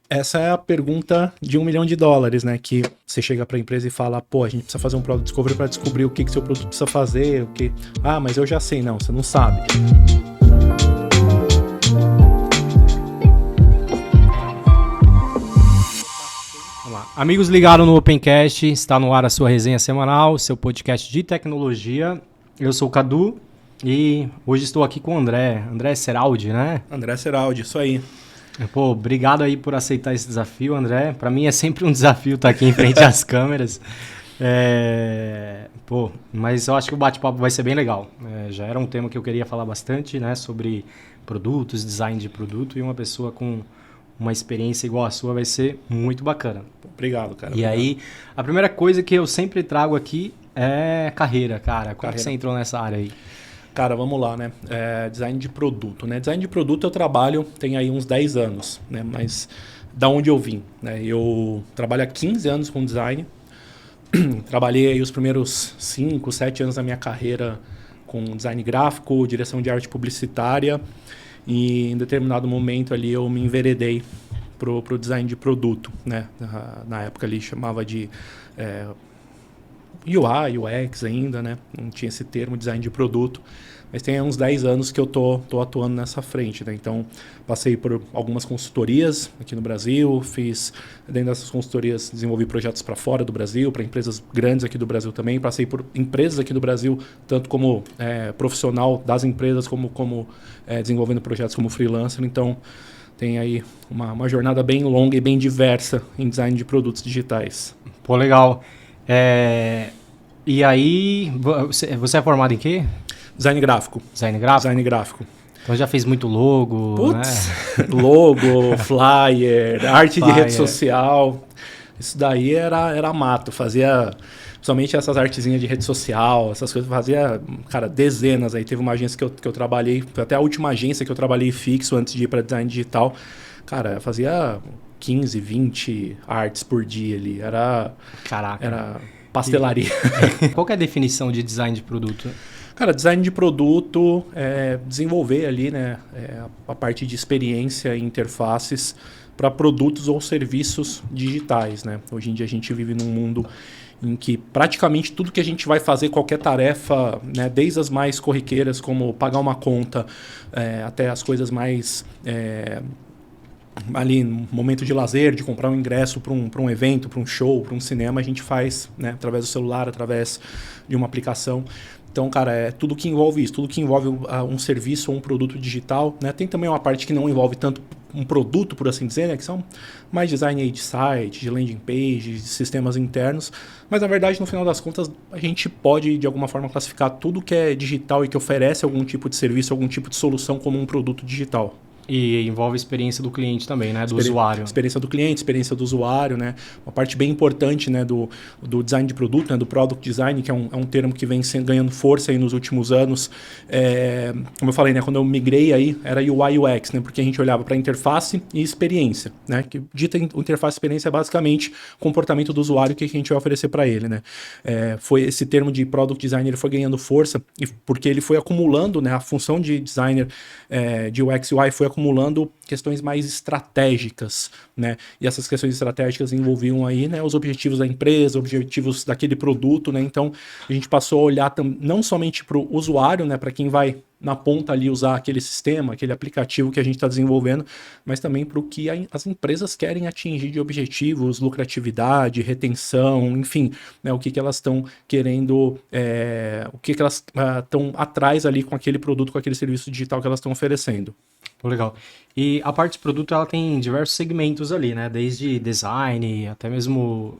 Essa é a pergunta de US$ 1 milhão, né? Que você chega para a empresa e fala, pô, a gente precisa fazer um Product Discovery para descobrir o que seu produto precisa fazer, o que... Ah, mas eu já sei. Não, você não sabe. Vamos lá. Amigos ligados no Opencast, está no ar a sua resenha semanal, seu podcast de tecnologia. Eu sou o Cadu e hoje estou aqui com o André Seraldi, né? André Seraldi, isso aí. Pô, obrigado aí por aceitar esse desafio, André. Para mim é sempre um desafio estar aqui em frente às câmeras. Mas eu acho que o bate-papo vai ser bem legal. Já era um tema que eu queria falar bastante, né? Sobre produtos, design de produto, e uma pessoa com uma experiência igual a sua vai ser muito bacana. Obrigado, cara. E aí, a primeira coisa que eu sempre trago aqui é carreira, cara. Como que você entrou nessa área aí? Cara, vamos lá, né? Design de produto, né? Design de produto eu trabalho tem aí uns 10 anos, né? Mas da onde eu vim, né? Eu trabalho há 15 anos com design. Trabalhei aí os primeiros 5, 7 anos da minha carreira com design gráfico, direção de arte publicitária. E em determinado momento ali eu me enveredei pro design de produto, né? Na época ali chamava de UI, UX ainda, né? Não tinha esse termo design de produto. Mas tem uns 10 anos que eu tô atuando nessa frente, né? Então, passei por algumas consultorias aqui no Brasil, dentro dessas consultorias, desenvolvi projetos para fora do Brasil, para empresas grandes aqui do Brasil também. Passei por empresas aqui do Brasil, tanto como profissional das empresas, como desenvolvendo projetos como freelancer. Então, tem aí uma jornada bem longa e bem diversa em design de produtos digitais. Pô, legal. E aí, você é formado em quê? Design gráfico. Design gráfico? Design gráfico. Então já fez muito logo, Putz, né? Logo, flyer, arte de rede social. Isso daí era mato. Fazia, principalmente essas artezinhas de rede social, essas coisas. Fazia, cara, dezenas. Aí teve uma agência que eu trabalhei, até a última agência que eu trabalhei fixo antes de ir para design digital. Cara, fazia 15, 20 artes por dia ali. Caraca. Era pastelaria. Qual que é a definição de design de produto? Cara, design de produto é desenvolver ali, né, a parte de experiência e interfaces para produtos ou serviços digitais, né? Hoje em dia a gente vive num mundo em que praticamente tudo que a gente vai fazer, qualquer tarefa, né, desde as mais corriqueiras, como pagar uma conta, até as coisas mais... ali no momento de lazer, de comprar um ingresso para um evento, para um show, para um cinema, a gente faz, né, através do celular, através de uma aplicação. Então, cara, é tudo que envolve isso, tudo que envolve um serviço ou um produto digital, né? Tem também uma parte que não envolve tanto um produto, por assim dizer, né? Que são mais design aí de site, de landing page, de sistemas internos. Mas, na verdade, no final das contas, a gente pode, de alguma forma, classificar tudo que é digital e que oferece algum tipo de serviço, algum tipo de solução como um produto digital. E envolve a experiência do cliente também, né? Do usuário. Experiência do cliente, experiência do usuário, né? Uma parte bem importante, né, do design de produto, né, do product design, que é um termo que vem ganhando força aí nos últimos anos. Como eu falei, né, quando eu migrei aí, era UI UX, né? Porque a gente olhava para interface e experiência, né? Que dita interface e experiência é basicamente o comportamento do usuário que a gente vai oferecer para ele, né? Foi esse termo de product design, ele foi ganhando força porque ele foi acumulando, né, a função de designer de UX UI foi acumulando questões mais estratégicas, né? E essas questões estratégicas envolviam aí, né, os objetivos da empresa, objetivos daquele produto, né? Então, a gente passou a olhar não somente para o usuário, né, para quem vai na ponta ali usar aquele sistema, aquele aplicativo que a gente está desenvolvendo, mas também para o que as empresas querem atingir de objetivos, lucratividade, retenção, enfim, né, o que elas estão querendo, o que elas estão atrás ali com aquele produto, com aquele serviço digital que elas estão oferecendo. Legal. E a parte de produto, ela tem diversos segmentos ali, né? Desde design, até mesmo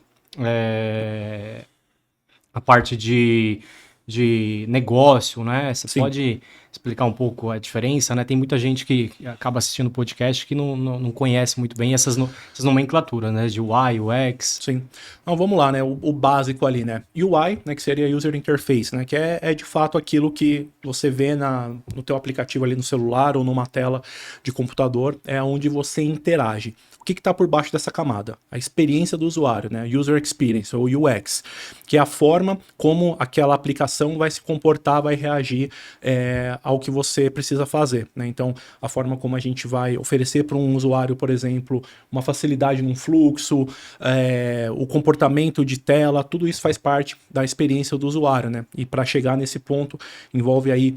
a parte de negócio, né? Você Sim. pode explicar um pouco a diferença, né? Tem muita gente que acaba assistindo o podcast que não conhece muito bem essas nomenclaturas, né? De UI, UX. Sim. Então vamos lá, né? O básico ali, né? UI, né? Que seria User Interface, né? Que é de fato aquilo que você vê no teu aplicativo ali no celular ou numa tela de computador, é onde você interage. O que está por baixo dessa camada? A experiência do usuário, né? User Experience, ou UX, que é a forma como aquela aplicação vai se comportar, vai reagir ao que você precisa fazer, né? Então, a forma como a gente vai oferecer para um usuário, por exemplo, uma facilidade num fluxo, o comportamento de tela, tudo isso faz parte da experiência do usuário, né? E para chegar nesse ponto, envolve aí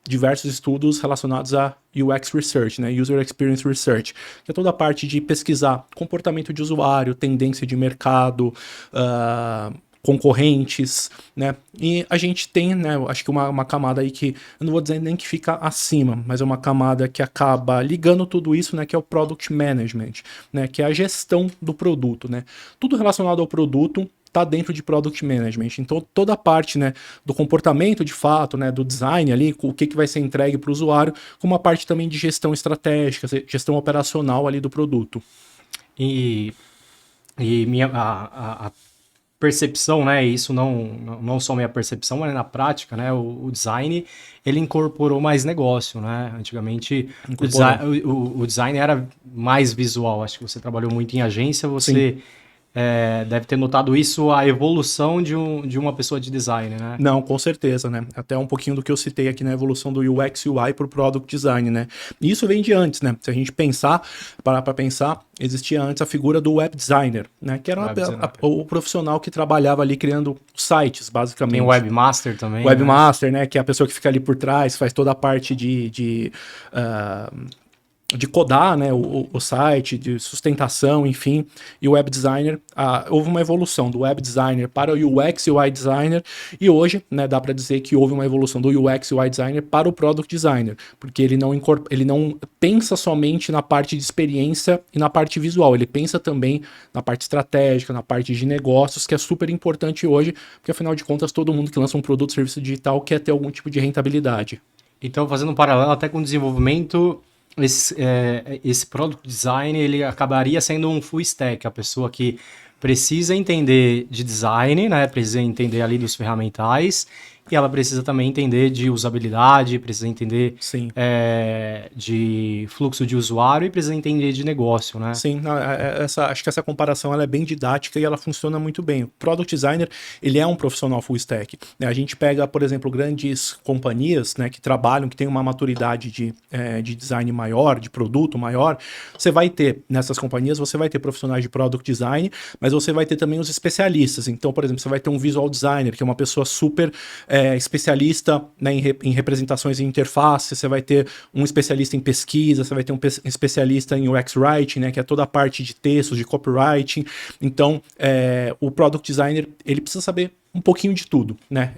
diversos estudos relacionados a UX Research, né? User Experience Research, que é toda a parte de pesquisar comportamento de usuário, tendência de mercado, concorrentes, né? E a gente tem, né, acho que uma camada aí que, eu não vou dizer nem que fica acima, mas é uma camada que acaba ligando tudo isso, né, que é o Product Management, né, que é a gestão do produto, né? Tudo relacionado ao produto está dentro de Product Management. Então, toda a parte, né, do comportamento de fato, né, do design ali, o que vai ser entregue para o usuário, como uma parte também de gestão estratégica, gestão operacional ali do produto. E a percepção, né, isso não só minha percepção, mas na prática, né, o design, ele incorporou mais negócio, né? Antigamente, o design era mais visual. Acho que você trabalhou muito em agência, você... Sim. Deve ter notado isso, a evolução de uma pessoa de design, né? Não, com certeza, né? Até um pouquinho do que eu citei aqui na evolução do UX UI para o Product Design, né? E isso vem de antes, né? Se a gente parar para pensar, existia antes a figura do Web Designer, né? Que era o profissional que trabalhava ali criando sites, basicamente. Tem o Webmaster também, Webmaster, né? Que é a pessoa que fica ali por trás, faz toda a parte de codar, né, o site, de sustentação, enfim, e o web designer, houve uma evolução do web designer para o UX e UI designer, e hoje, né, dá para dizer que houve uma evolução do UX e UI designer para o product designer, porque ele não pensa somente na parte de experiência e na parte visual, ele pensa também na parte estratégica, na parte de negócios, que é super importante hoje, porque afinal de contas todo mundo que lança um produto ou serviço digital quer ter algum tipo de rentabilidade. Então, fazendo um paralelo até com o desenvolvimento, esse product design, ele acabaria sendo um full stack, a pessoa que precisa entender de design, né, precisa entender ali dos ferramentais, e ela precisa também entender de usabilidade, precisa entender de fluxo de usuário e precisa entender de negócio, né? Sim, acho que essa comparação ela é bem didática e ela funciona muito bem. O Product Designer, ele é um profissional full stack, né? A gente pega, por exemplo, grandes companhias, né, que trabalham, que têm uma maturidade de design maior, de produto maior, você vai ter, nessas companhias, você vai ter profissionais de Product Design, mas você vai ter também os especialistas. Então, por exemplo, você vai ter um Visual Designer, que é uma pessoa super especialista, né, em representações em interface, você vai ter um especialista em pesquisa, você vai ter um especialista em UX Writing, né, que é toda a parte de textos, de copywriting. Então, o Product Designer, ele precisa saber um pouquinho de tudo, né?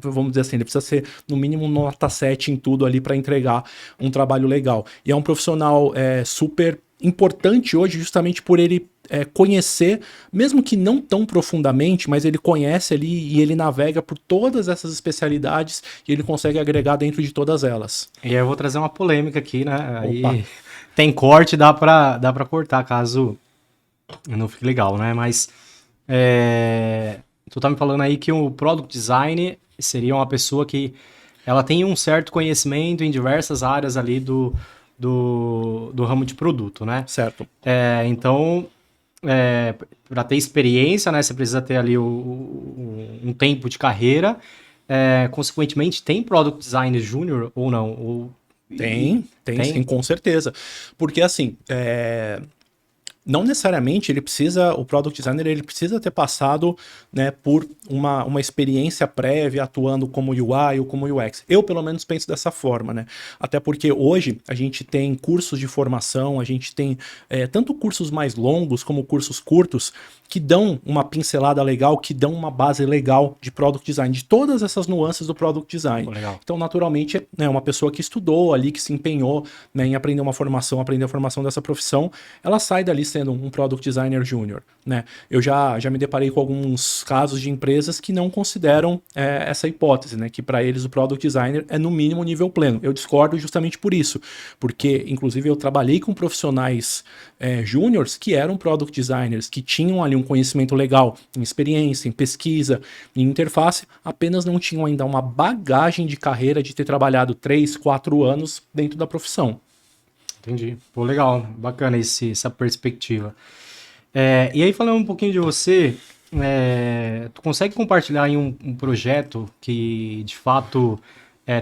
Vamos dizer assim, ele precisa ser no mínimo nota 7 em tudo ali para entregar um trabalho legal. E é um profissional super importante hoje justamente por ele conhecer, mesmo que não tão profundamente, mas ele conhece ali e ele navega por todas essas especialidades e ele consegue agregar dentro de todas elas. E aí eu vou trazer uma polêmica aqui, né? Aí tem corte, dá pra cortar, caso não fique legal, né? Mas tu tá me falando aí que o Product Design seria uma pessoa que ela tem um certo conhecimento em diversas áreas ali do ramo de produto, né? Certo. Então, para ter experiência, né, você precisa ter ali um tempo de carreira. Consequentemente, tem Product Design Júnior ou não? Tem, com certeza. Porque assim, não necessariamente o Product Designer ele precisa ter passado, né, por uma experiência prévia atuando como UI ou como UX. Eu, pelo menos, penso dessa forma, né? Até porque hoje a gente tem cursos de formação, a gente tem tanto cursos mais longos como cursos curtos que dão uma pincelada legal, que dão uma base legal de Product Design, de todas essas nuances do Product Design. Legal. Então, naturalmente, né, uma pessoa que estudou ali, que se empenhou, né, em aprender a formação dessa profissão, ela sai dali sendo um Product Designer Júnior, né? Eu já me deparei com alguns casos de empresas que não consideram essa hipótese, né? Que para eles o Product Designer é no mínimo nível pleno. Eu discordo justamente por isso, porque inclusive eu trabalhei com profissionais júniors que eram Product Designers, que tinham ali um conhecimento legal em experiência, em pesquisa, em interface, apenas não tinham ainda uma bagagem de carreira de ter trabalhado 3, 4 anos dentro da profissão. Entendi. Pô, legal. Bacana essa perspectiva. E aí, falando um pouquinho de você, tu consegue compartilhar em um projeto que, de fato,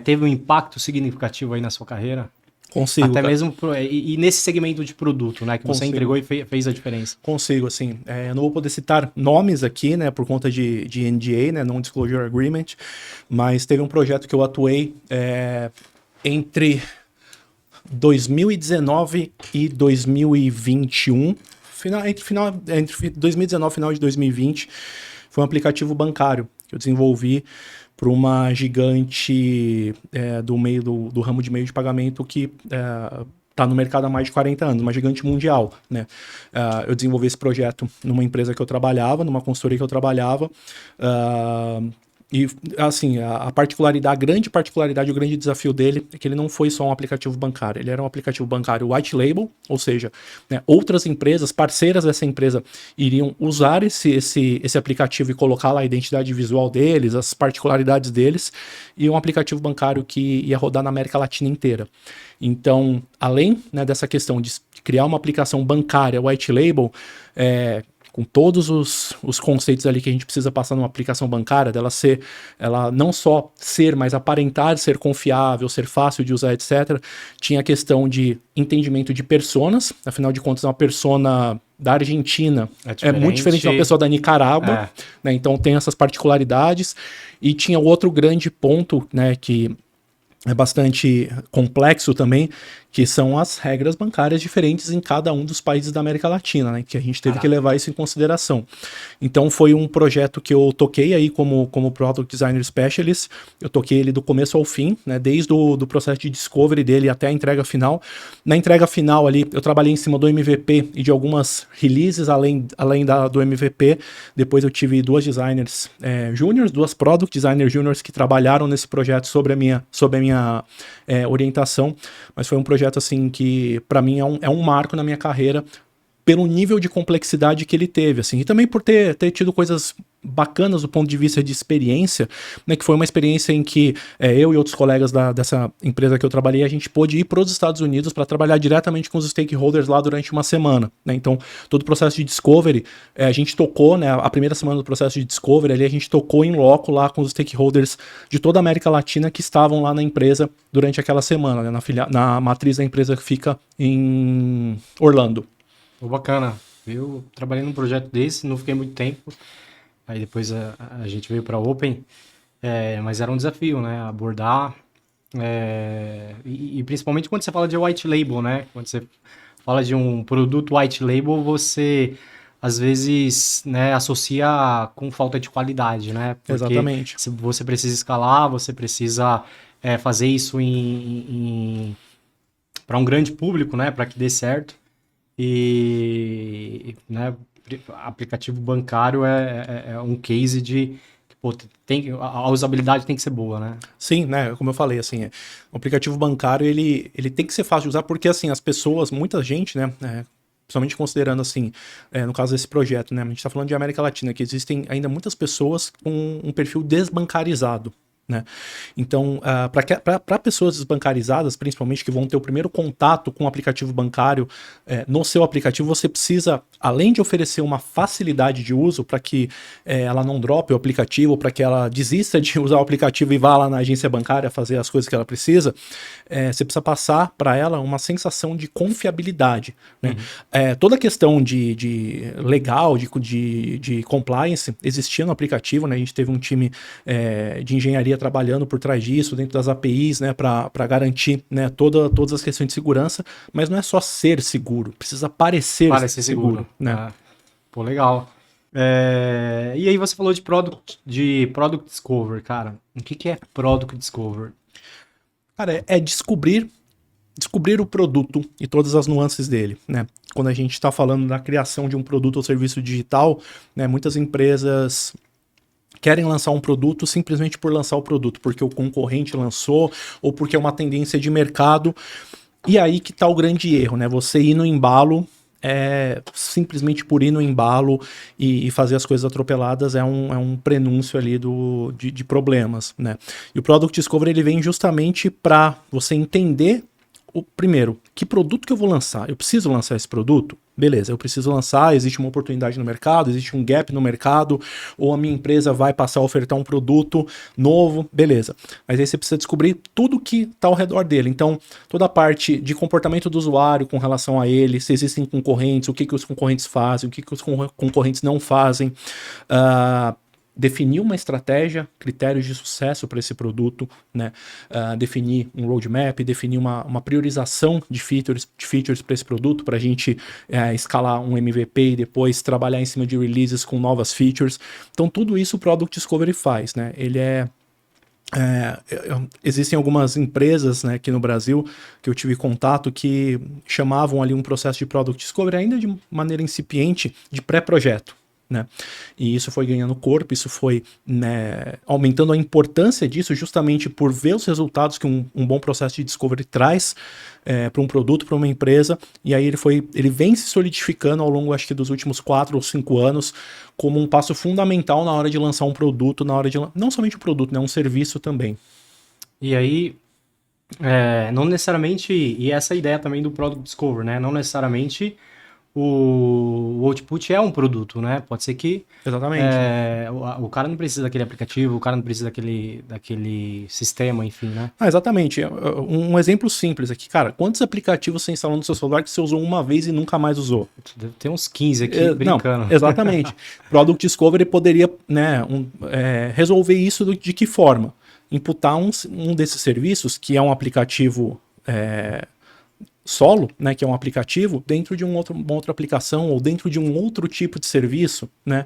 teve um impacto significativo aí na sua carreira? Consigo, Até cara. mesmo e nesse segmento de produto, né? Que você Consigo. entregou e fez a diferença. Consigo, assim. Eu não vou poder citar nomes aqui, né, por conta de NDA, né, Non-Disclosure Agreement, mas teve um projeto que eu atuei entre 2019 e 2021, entre 2019 e final de 2020, foi um aplicativo bancário que eu desenvolvi para uma gigante do ramo de meio de pagamento que está no mercado há mais de 40 anos, uma gigante mundial, né? Eu desenvolvi esse projeto numa empresa que eu trabalhava, numa consultoria que eu trabalhava, e, assim, a grande particularidade, o grande desafio dele é que ele não foi só um aplicativo bancário, ele era um aplicativo bancário white label, ou seja, né, outras empresas, parceiras dessa empresa, iriam usar esse aplicativo e colocar lá a identidade visual deles, as particularidades deles, e um aplicativo bancário que ia rodar na América Latina inteira. Então, além, né, dessa questão de criar uma aplicação bancária white label, com todos os conceitos ali que a gente precisa passar numa aplicação bancária, ela não só ser, mas aparentar ser confiável, ser fácil de usar, etc. Tinha a questão de entendimento de personas, afinal de contas, uma persona da Argentina é muito diferente de uma pessoa da Nicarágua, né? Então tem essas particularidades. E tinha outro grande ponto, né, que é bastante complexo também, que são as regras bancárias diferentes em cada um dos países da América Latina, né? Que a gente teve que levar isso em consideração. Então foi um projeto que eu toquei aí como Product Designer Specialist, eu toquei ele do começo ao fim, né? Desde do processo de discovery dele até a entrega final. Na entrega final ali, eu trabalhei em cima do MVP e de algumas releases além do MVP. Depois eu tive duas designers júniors, duas Product Designers júniors que trabalharam nesse projeto sob a minha orientação, mas foi um projeto assim que para mim é um marco na minha carreira pelo nível de complexidade que ele teve, assim, e também por ter tido coisas bacanas do ponto de vista de experiência, né, que foi uma experiência em que eu e outros colegas dessa empresa que eu trabalhei, a gente pôde ir para os Estados Unidos para trabalhar diretamente com os stakeholders lá durante uma semana, né? Então, todo o processo de discovery, a gente tocou, né, a primeira semana do processo de discovery, ali a gente tocou em loco lá com os stakeholders de toda a América Latina que estavam lá na empresa durante aquela semana, né, na matriz da empresa que fica em Orlando. Bacana. Eu trabalhei num projeto desse, não fiquei muito tempo. Aí depois a gente veio para Open, mas era um desafio, né? Abordar. E principalmente quando você fala de white label, né? Quando você fala de um produto white label, você às vezes, né, associa com falta de qualidade, né? Porque exatamente. Você precisa escalar, você precisa fazer isso para um grande público, né? Para que dê certo. E, né, aplicativo bancário é um case de que, pô, a usabilidade tem que ser boa, né? Sim, né, como eu falei, assim, o aplicativo bancário, ele tem que ser fácil de usar, porque, assim, as pessoas, muita gente, né, principalmente considerando, assim, no caso desse projeto, né, a gente está falando de América Latina, que existem ainda muitas pessoas com um perfil desbancarizado, né? Então, para pessoas desbancarizadas, principalmente que vão ter o primeiro contato com o aplicativo bancário no seu aplicativo, você precisa, além de oferecer uma facilidade de uso para que ela não drope o aplicativo, para que ela desista de usar o aplicativo e vá lá na agência bancária fazer as coisas que ela precisa, você precisa passar para ela uma sensação de confiabilidade, né? Toda a questão de legal, de compliance existia no aplicativo, né? A gente teve um time de engenharia trabalhando por trás disso, dentro das APIs, né, para garantir, né, todas as questões de segurança, mas não é só ser seguro, precisa parecer seguro, né? Pô, legal. E aí você falou de Product Discovery, cara. O que é Product Discovery? Cara, é descobrir o produto e todas as nuances dele, né? Quando a gente está falando da criação de um produto ou serviço digital, né, muitas empresas querem lançar um produto simplesmente por lançar o produto, porque o concorrente lançou ou porque é uma tendência de mercado. E aí que tá o grande erro, né? Você ir no embalo, simplesmente por ir no embalo e fazer as coisas atropeladas é um prenúncio ali de problemas, né? E o Product Discovery, ele vem justamente para você entender primeiro, que produto que eu vou lançar? Eu preciso lançar esse produto? Beleza, eu preciso lançar, existe uma oportunidade no mercado, existe um gap no mercado, ou a minha empresa vai passar a ofertar um produto novo, beleza. Mas aí você precisa descobrir tudo que está ao redor dele. Então, toda a parte de comportamento do usuário com relação a ele, se existem concorrentes, o que, que os concorrentes fazem, o que, que os concorrentes não fazem, definir uma estratégia, critérios de sucesso para esse produto, né? Definir um roadmap, definir uma priorização de features para esse produto, para a gente escalar um MVP e depois trabalhar em cima de releases com novas features. Então, tudo isso o Product Discovery faz, né? Ele existem algumas empresas, né, aqui no Brasil que eu tive contato que chamavam ali um processo de Product Discovery ainda de maneira incipiente de pré-projeto. Né? E isso foi ganhando corpo, isso foi, né, aumentando a importância disso justamente por ver os resultados que um bom processo de discovery traz para um produto, para uma empresa, e aí ele vem se solidificando ao longo, acho que dos últimos 4 ou 5 anos, como um passo fundamental na hora de lançar um produto, na hora de não somente um produto, né, um serviço também. E aí, não necessariamente, e essa ideia também do Product Discovery, né, não necessariamente o output é um produto, né? Pode ser que Exatamente. O cara não precisa daquele aplicativo, o cara não precisa daquele sistema, enfim, né? Exatamente. Um exemplo simples aqui, cara. Quantos aplicativos você instalou no seu celular que você usou uma vez e nunca mais usou? Deve ter uns 15 aqui brincando. Não, exatamente. Product Discovery poderia, né, resolver isso de que forma? Imputar um desses serviços, que é um aplicativo solo, né, que é um aplicativo, dentro de uma outra aplicação ou dentro de um outro tipo de serviço, né?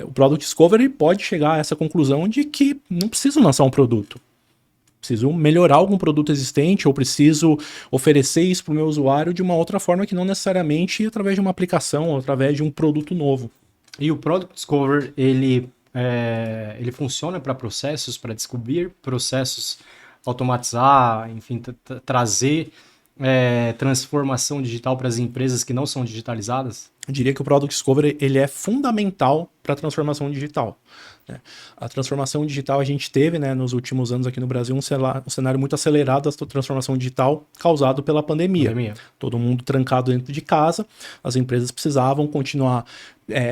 O Product Discovery pode chegar a essa conclusão de que não preciso lançar um produto. Preciso melhorar algum produto existente ou preciso oferecer isso para o meu usuário de uma outra forma que não necessariamente através de uma aplicação ou através de um produto novo. E o Product Discovery, ele funciona para processos, para descobrir processos, automatizar, enfim, trazer transformação digital para as empresas que não são digitalizadas? Eu diria que o Product Discovery ele é fundamental para a transformação digital. Né? A transformação digital a gente teve, né, nos últimos anos aqui no Brasil um cenário muito acelerado da transformação digital causado pela pandemia. Todo mundo trancado dentro de casa, as empresas precisavam continuar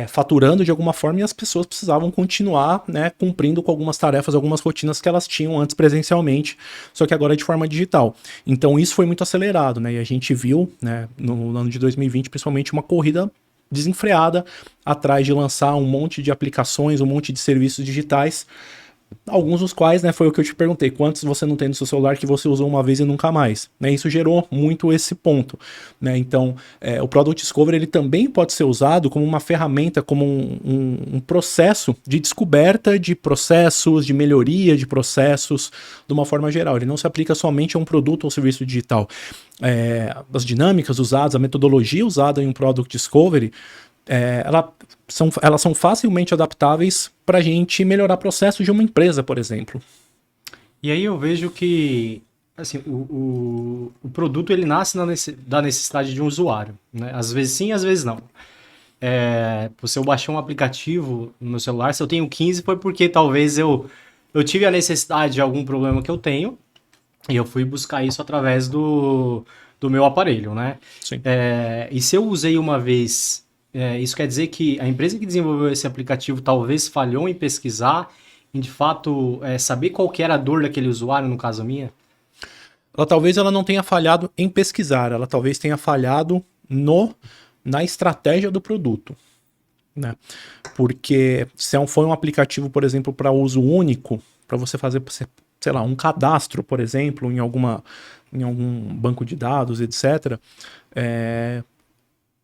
faturando de alguma forma e as pessoas precisavam continuar, né, cumprindo com algumas tarefas, algumas rotinas que elas tinham antes presencialmente, só que agora de forma digital. Então isso foi muito acelerado, né, e a gente viu, né, no ano de 2020 principalmente uma corrida desenfreada atrás de lançar um monte de aplicações, um monte de serviços digitais, alguns dos quais, né, foi o que eu te perguntei, quantos você não tem no seu celular que você usou uma vez e nunca mais, né, isso gerou muito esse ponto, né, então o Product Discovery ele também pode ser usado como uma ferramenta, como um processo de descoberta de processos, de melhoria de processos, de uma forma geral, ele não se aplica somente a um produto ou serviço digital, as dinâmicas usadas, a metodologia usada em um Product Discovery, elas são facilmente adaptáveis para a gente melhorar processos de uma empresa, por exemplo. E aí eu vejo que assim, o produto ele nasce da necessidade de um usuário, né? Às vezes sim, às vezes não. Se eu baixei um aplicativo no meu celular, se eu tenho 15 foi porque talvez eu tive a necessidade de algum problema que eu tenho e eu fui buscar isso através do meu aparelho, né? Sim. E se eu usei uma vez... isso quer dizer que a empresa que desenvolveu esse aplicativo talvez falhou em pesquisar, em de fato saber qual que era a dor daquele usuário, no caso minha? Talvez ela não tenha falhado em pesquisar, ela talvez tenha falhado na estratégia do produto. Né? Porque se foi um aplicativo, por exemplo, para uso único, para você fazer, sei lá, um cadastro, por exemplo, em algum banco de dados, etc.,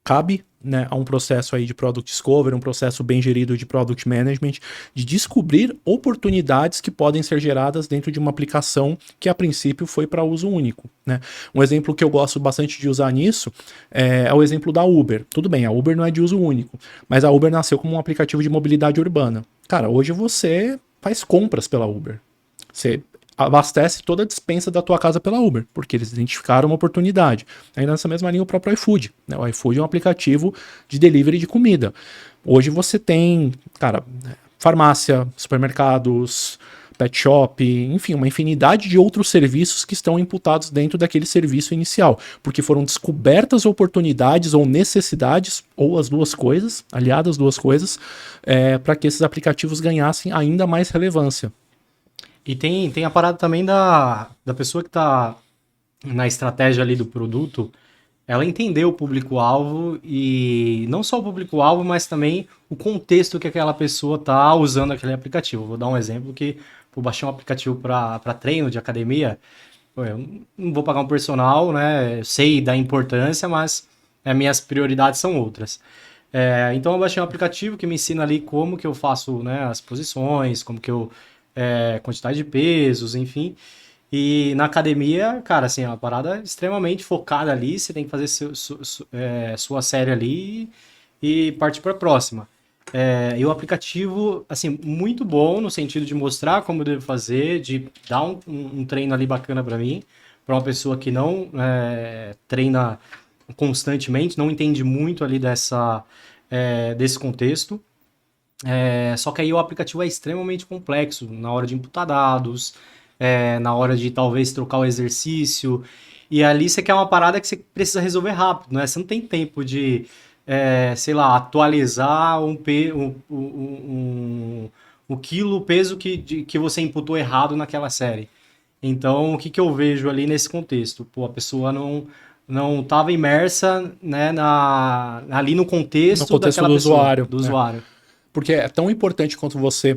cabe, né, a um processo aí de Product Discovery, um processo bem gerido de Product Management, de descobrir oportunidades que podem ser geradas dentro de uma aplicação que a princípio foi para uso único. Né? Um exemplo que eu gosto bastante de usar nisso é o exemplo da Uber. Tudo bem, a Uber não é de uso único, mas a Uber nasceu como um aplicativo de mobilidade urbana. Cara, hoje você faz compras pela Uber. Você abastece toda a despensa da tua casa pela Uber, porque eles identificaram uma oportunidade. Ainda nessa mesma linha o próprio iFood. Né? O iFood é um aplicativo de delivery de comida. Hoje você tem, cara, farmácia, supermercados, pet shop, enfim, uma infinidade de outros serviços que estão imputados dentro daquele serviço inicial, porque foram descobertas oportunidades ou necessidades, ou as duas coisas, aliadas as duas coisas, para que esses aplicativos ganhassem ainda mais relevância. E tem a parada também da pessoa que está na estratégia ali do produto, ela entender o público-alvo e não só o público-alvo, mas também o contexto que aquela pessoa está usando aquele aplicativo. Vou dar um exemplo que eu baixei um aplicativo para treino de academia, eu não vou pagar um personal, né? Eu sei da importância, mas minhas prioridades são outras. Então eu baixei um aplicativo que me ensina ali como que eu faço, né, as posições, como que eu quantidade de pesos, enfim. E na academia, cara, assim, é uma parada extremamente focada ali, você tem que fazer sua série ali e partir para a próxima. E o aplicativo, assim, muito bom no sentido de mostrar como eu devo fazer, de dar um treino ali bacana para mim, para uma pessoa que não treina constantemente, não entende muito ali desse contexto. Só que aí o aplicativo é extremamente complexo na hora de imputar dados, na hora de talvez trocar o exercício. E ali você quer uma parada que você precisa resolver rápido, né? Você não tem tempo de, sei lá, atualizar o quilo, o peso que você imputou errado naquela série. Então, o que eu vejo ali nesse contexto? Pô, a pessoa não estava imersa, né, ali no contexto daquela do pessoa, usuário. do usuário. Porque é tão importante quanto você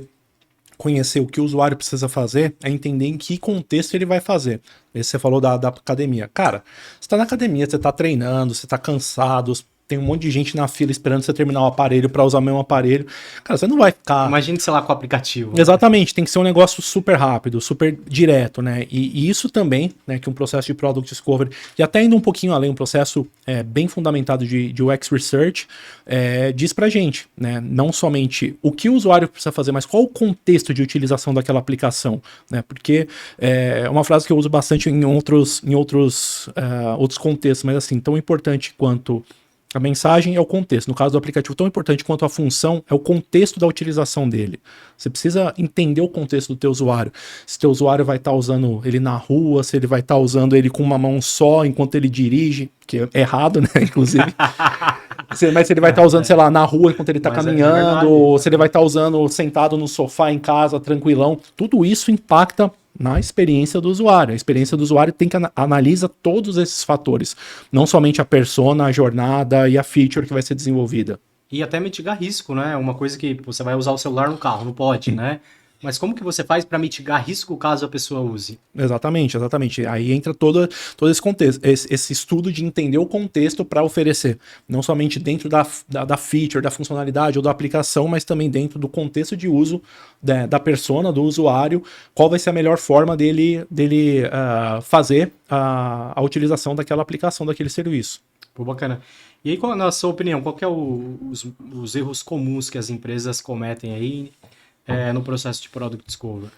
conhecer o que o usuário precisa fazer, é entender em que contexto ele vai fazer. Esse você falou da academia. Cara, você tá na academia, você tá treinando, você tá cansado, tem um monte de gente na fila esperando você terminar o aparelho para usar o mesmo aparelho. Cara, você não vai ficar... Imagina, sei lá, com o aplicativo. Exatamente, né? Tem que ser um negócio super rápido, super direto, né? E isso também, né, que um processo de Product Discovery, e até indo um pouquinho além, um processo bem fundamentado de UX Research, diz pra gente, né? Não somente o que o usuário precisa fazer, mas qual o contexto de utilização daquela aplicação, né? Porque é uma frase que eu uso bastante em outros contextos, mas assim, tão importante quanto... A mensagem é o contexto. No caso do aplicativo, tão importante quanto a função é o contexto da utilização dele. Você precisa entender o contexto do teu usuário. Se teu usuário vai estar usando ele na rua, se ele vai estar usando ele com uma mão só enquanto ele dirige, que é errado, né, inclusive. Mas se ele vai estar usando, sei lá, na rua enquanto ele está caminhando, ou se ele vai estar usando sentado no sofá em casa, tranquilão. Tudo isso impacta na experiência do usuário. A experiência do usuário tem que analisa todos esses fatores, não somente a persona, a jornada e a feature que vai ser desenvolvida. E até mitigar risco, né? Uma coisa que você vai usar o celular no carro, não pode, né? Mas como que você faz para mitigar risco caso a pessoa use? Exatamente. Aí entra todo esse contexto, esse estudo de entender o contexto para oferecer, não somente dentro da feature, da funcionalidade ou da aplicação, mas também dentro do contexto de uso da persona, do usuário, qual vai ser a melhor forma dele fazer a utilização daquela aplicação, daquele serviço. Pô, bacana. E aí, na sua opinião, qual que é os erros comuns que as empresas cometem aí no processo de Product Discovery?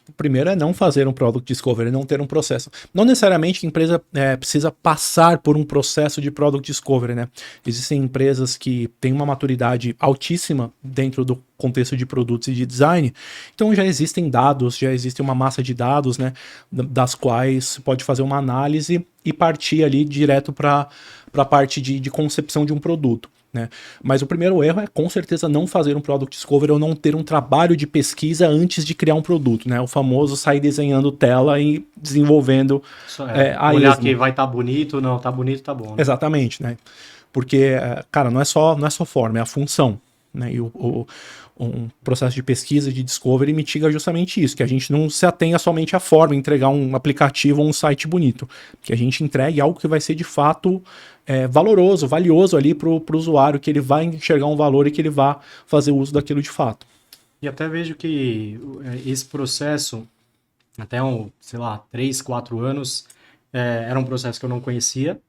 O primeiro é não fazer um Product Discovery, não ter um processo. Não necessariamente a empresa precisa passar por um processo de Product Discovery, né? Existem empresas que têm uma maturidade altíssima dentro do contexto de produtos e de design, então já existem dados, já existe uma massa de dados, né, das quais pode fazer uma análise e partir ali direto para a parte de concepção de um produto. Né? Mas o primeiro erro é com certeza não fazer um Product Discovery ou não ter um trabalho de pesquisa antes de criar um produto, né? O famoso sair desenhando tela e desenvolvendo olhar que vai estar bonito, não, tá bonito, tá bom. Né? Exatamente, né? Porque, cara, não é só forma, é a função, né? E um processo de pesquisa e de discovery mitiga justamente isso, que a gente não se atenha somente à forma, entregar um aplicativo ou um site bonito, que a gente entregue algo que vai ser de fato valioso ali para o usuário, que ele vai enxergar um valor e que ele vai fazer uso daquilo de fato. E até vejo que esse processo, até sei lá, 3, 4 anos, era um processo que eu não conhecia.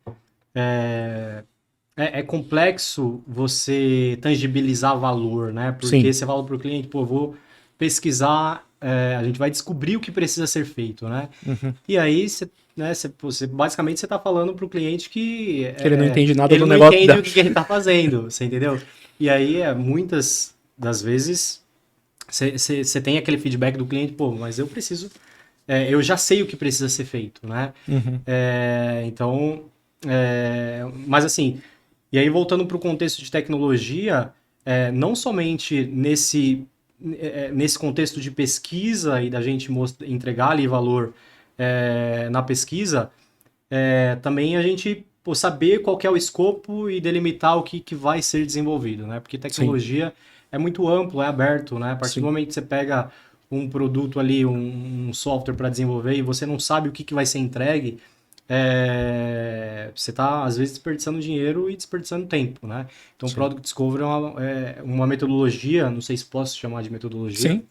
É complexo você tangibilizar valor, né? Porque Sim. você fala para o cliente, pô, vou pesquisar, a gente vai descobrir o que precisa ser feito, né? Uhum. E aí, basicamente, você está falando para o cliente que ele não entende nada do negócio. Ele não negócio. entende o que ele está fazendo, você entendeu? E aí, muitas das vezes, você tem aquele feedback do cliente, pô, mas eu preciso, eu já sei o que precisa ser feito, né? Então, mas assim, e aí voltando para o contexto de tecnologia, não somente nesse contexto de pesquisa e da gente entregar ali valor na pesquisa, também a gente saber qual que é o escopo e delimitar o que vai ser desenvolvido, né? Porque Sim, tecnologia é muito amplo, é aberto, né? A partir do sim. momento que você pega um produto ali, um software para desenvolver e você não sabe o que vai ser entregue, você está, às vezes, desperdiçando dinheiro e desperdiçando tempo, né? Então, o Sim. Product Discovery é uma metodologia, não sei se posso chamar de metodologia, Sim,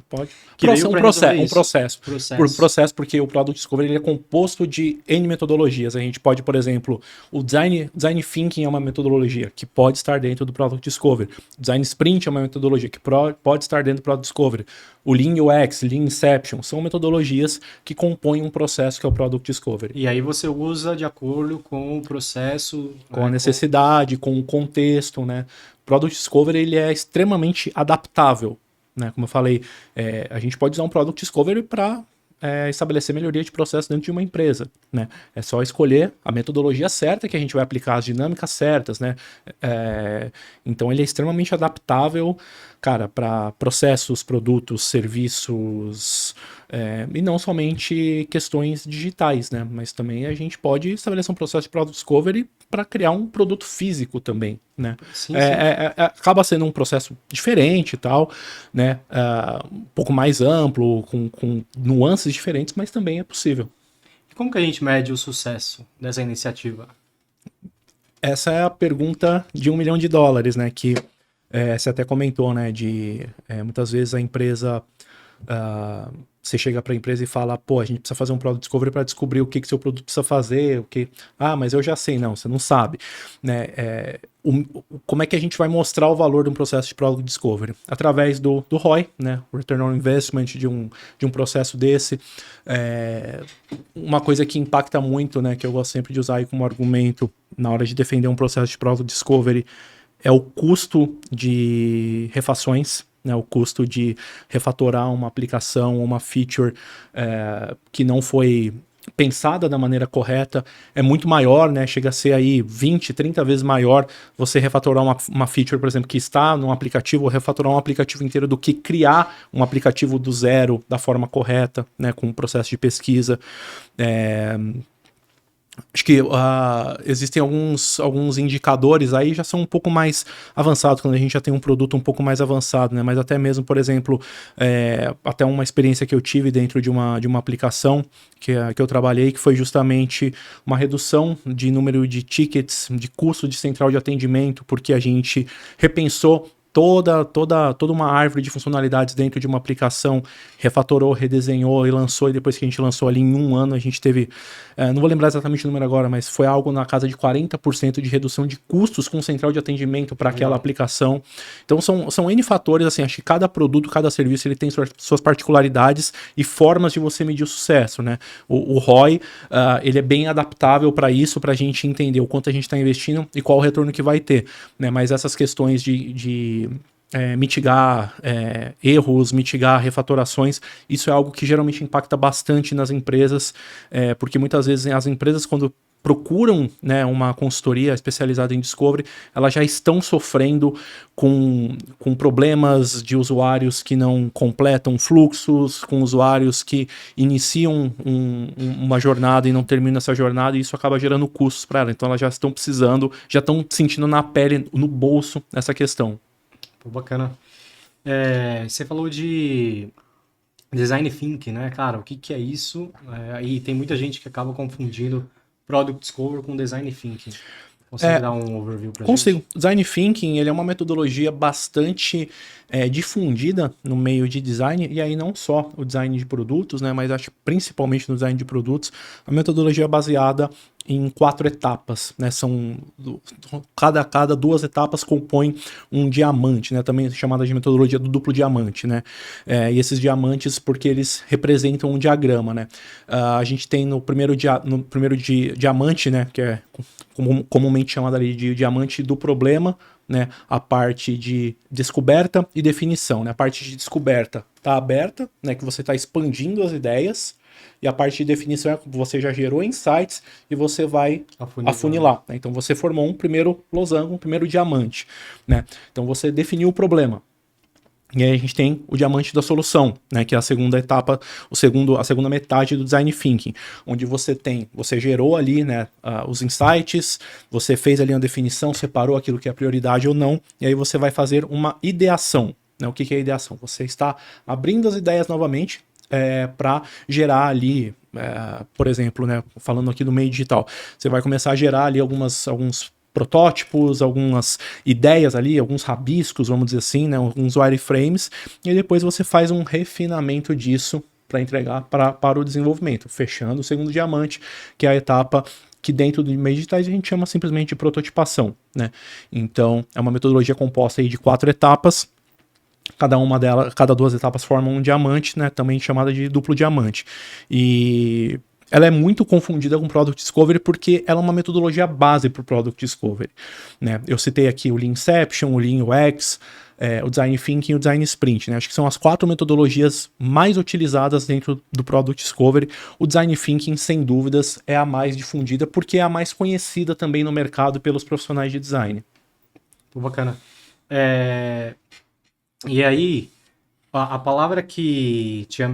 pode. que veio para resolver Um isso. processo. Processo. Processo, porque o Product Discovery ele é composto de N metodologias. A gente pode, por exemplo, o Design Thinking é uma metodologia que pode estar dentro do Product Discovery. O Design Sprint é uma metodologia que pode estar dentro do Product Discovery. O Lean UX, Lean Inception, são metodologias que compõem um processo que é o Product Discovery. E aí você usa de acordo com o processo, Com a necessidade, com o contexto, né? O Product Discovery ele é extremamente adaptável, né? Como eu falei, a gente pode usar um Product Discovery para estabelecer melhoria de processo dentro de uma empresa, né? É só escolher a metodologia certa que a gente vai aplicar, as dinâmicas certas, né? Então ele é extremamente adaptável, cara, para processos, produtos, serviços, e não somente questões digitais, né? Mas também a gente pode estabelecer um processo de Product Discovery para criar um produto físico também, né? Sim, sim. Acaba sendo um processo diferente e tal, né? Um pouco mais amplo, com nuances diferentes, mas também é possível. E como que a gente mede o sucesso dessa iniciativa? Essa é a pergunta de $1 milhão, né? Que você até comentou, né? Muitas vezes a empresa, você chega para a empresa e fala, pô, a gente precisa fazer um Product Discovery para descobrir o que seu produto precisa fazer, o que... Ah, mas eu já sei. Não, você não sabe, né? Como é que a gente vai mostrar o valor de um processo de Product Discovery? Através do ROI, né? O Return on Investment de um processo desse. Uma coisa que impacta muito, né? Que eu gosto sempre de usar aí como argumento na hora de defender um processo de Product Discovery é o custo de refações, né, o custo de refatorar uma aplicação, uma feature que não foi pensada da maneira correta, é muito maior, né? Chega a ser aí 20, 30 vezes maior você refatorar uma feature, por exemplo, que está num aplicativo, ou refatorar um aplicativo inteiro do que criar um aplicativo do zero da forma correta, né? Com um processo de pesquisa. Acho que existem alguns indicadores aí já são um pouco mais avançados, quando a gente já tem um produto um pouco mais avançado, né? Mas até mesmo, por exemplo, até uma experiência que eu tive dentro de uma aplicação que eu trabalhei, que foi justamente uma redução de número de tickets, de custo de central de atendimento, porque a gente repensou toda uma árvore de funcionalidades dentro de uma aplicação, refatorou, redesenhou e lançou, e depois que a gente lançou ali em um ano, a gente teve, não vou lembrar exatamente o número agora, mas foi algo na casa de 40% de redução de custos com central de atendimento para aquela aplicação. Então são N fatores, assim, acho que cada produto, cada serviço, ele tem suas particularidades e formas de você medir o sucesso, né? O ROI, ele é bem adaptável para isso, para a gente entender o quanto a gente está investindo e qual o retorno que vai ter, né? Mas essas questões de mitigar erros, mitigar refatorações, isso é algo que geralmente impacta bastante nas empresas, porque muitas vezes as empresas, quando procuram, né, uma consultoria especializada em Discovery, elas já estão sofrendo com problemas de usuários que não completam fluxos, com usuários que iniciam uma jornada e não terminam essa jornada, e isso acaba gerando custos para elas. Então elas já estão precisando, já estão sentindo na pele, no bolso, essa questão. Pô, bacana. Você falou de Design Thinking, né, cara? O que é isso? E tem muita gente que acaba confundindo Product Discovery com Design Thinking. Consegue dar um overview pra Consigo. gente? Design Thinking, ele é uma metodologia bastante difundida no meio de design, e aí não só o design de produtos, né, mas acho que principalmente no design de produtos, a metodologia baseada em 4 etapas, né? Cada 2 etapas compõem um diamante, né? Também chamada de metodologia do duplo diamante, né? E esses diamantes, porque eles representam um diagrama, né? A gente tem no primeiro diamante, né? Que é comumente chamado ali de diamante do problema, né? A parte de descoberta e definição, né? A parte de descoberta está aberta, né? Que você está expandindo as ideias. E a parte de definição é que você já gerou insights e você vai afunilar, né? Então você formou um primeiro losango, um primeiro diamante, né? Então você definiu o problema. E aí a gente tem o diamante da solução, né? Que é a segunda etapa, a segunda metade do design thinking, onde você gerou ali, né, os insights, você fez ali uma definição, separou aquilo que é prioridade ou não, e aí você vai fazer uma ideação, né? O que é ideação? Você está abrindo as ideias novamente, para gerar ali, por exemplo, né, falando aqui do meio digital, você vai começar a gerar ali alguns protótipos, algumas ideias ali, alguns rabiscos, vamos dizer assim, né, alguns wireframes, e depois você faz um refinamento disso para entregar para o desenvolvimento, fechando o segundo diamante, que é a etapa que dentro do meio digitais a gente chama simplesmente de prototipação, né? Então, é uma metodologia composta aí de 4 etapas. Cada 2 etapas formam um diamante, né, também chamada de duplo diamante. E ela é muito confundida com Product Discovery porque ela é uma metodologia base para o Product Discovery, né? Eu citei aqui o Lean Inception, o Lean UX, o Design Thinking e o Design Sprint, né? Acho que são as 4 metodologias mais utilizadas dentro do Product Discovery. O Design Thinking, sem dúvidas, é a mais difundida porque é a mais conhecida também no mercado pelos profissionais de design. Bacana. E aí, a palavra que tinha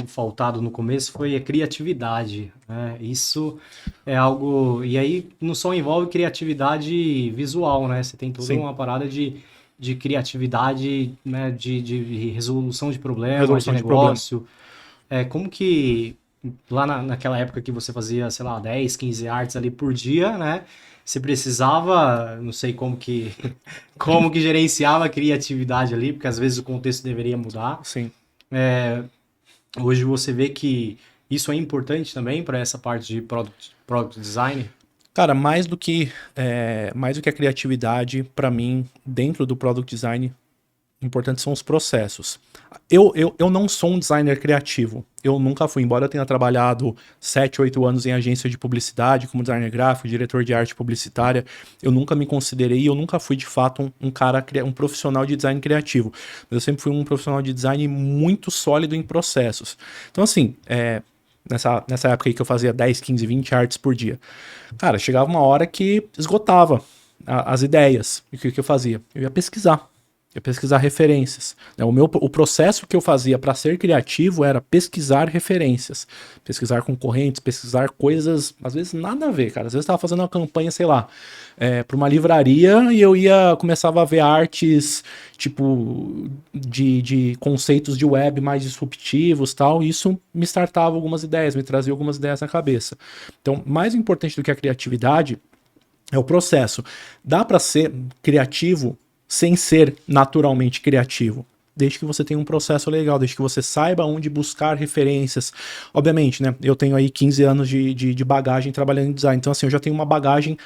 faltado no começo foi a criatividade, né? Isso é algo... E aí, não só envolve criatividade visual, né? Você tem toda uma parada de criatividade, né? De resolução de problemas, de negócio. Como que, lá naquela época que você fazia, sei lá, 10, 15 artes ali por dia, né? Você precisava, não sei como que gerenciava a criatividade ali, porque às vezes o contexto deveria mudar. Sim. Hoje você vê que isso é importante também para essa parte de product design? Cara, mais do que a criatividade, para mim, dentro do product design, importantes são os processos. Eu não sou um designer criativo. Eu nunca fui, embora eu tenha trabalhado 7, 8 anos em agência de publicidade, como designer gráfico, diretor de arte publicitária, eu nunca me considerei, eu nunca fui de fato um profissional de design criativo. Mas eu sempre fui um profissional de design muito sólido em processos. Então, assim, nessa época aí que eu fazia 10, 15, 20 artes por dia, cara, chegava uma hora que esgotava as ideias. E o que eu fazia? Eu ia pesquisar referências. O processo que eu fazia para ser criativo era pesquisar referências, pesquisar concorrentes, pesquisar coisas, às vezes nada a ver, cara. Às vezes eu estava fazendo uma campanha, sei lá, para uma livraria e eu começava a ver artes, tipo, de conceitos de web mais disruptivos, tal, e isso me startava algumas ideias, me trazia algumas ideias na cabeça. Então, mais importante do que a criatividade é o processo. Dá para ser criativo sem ser naturalmente criativo, desde que você tenha um processo legal, desde que você saiba onde buscar referências. Obviamente, né, eu tenho aí 15 anos de bagagem trabalhando em design, então assim, eu já tenho uma bagagem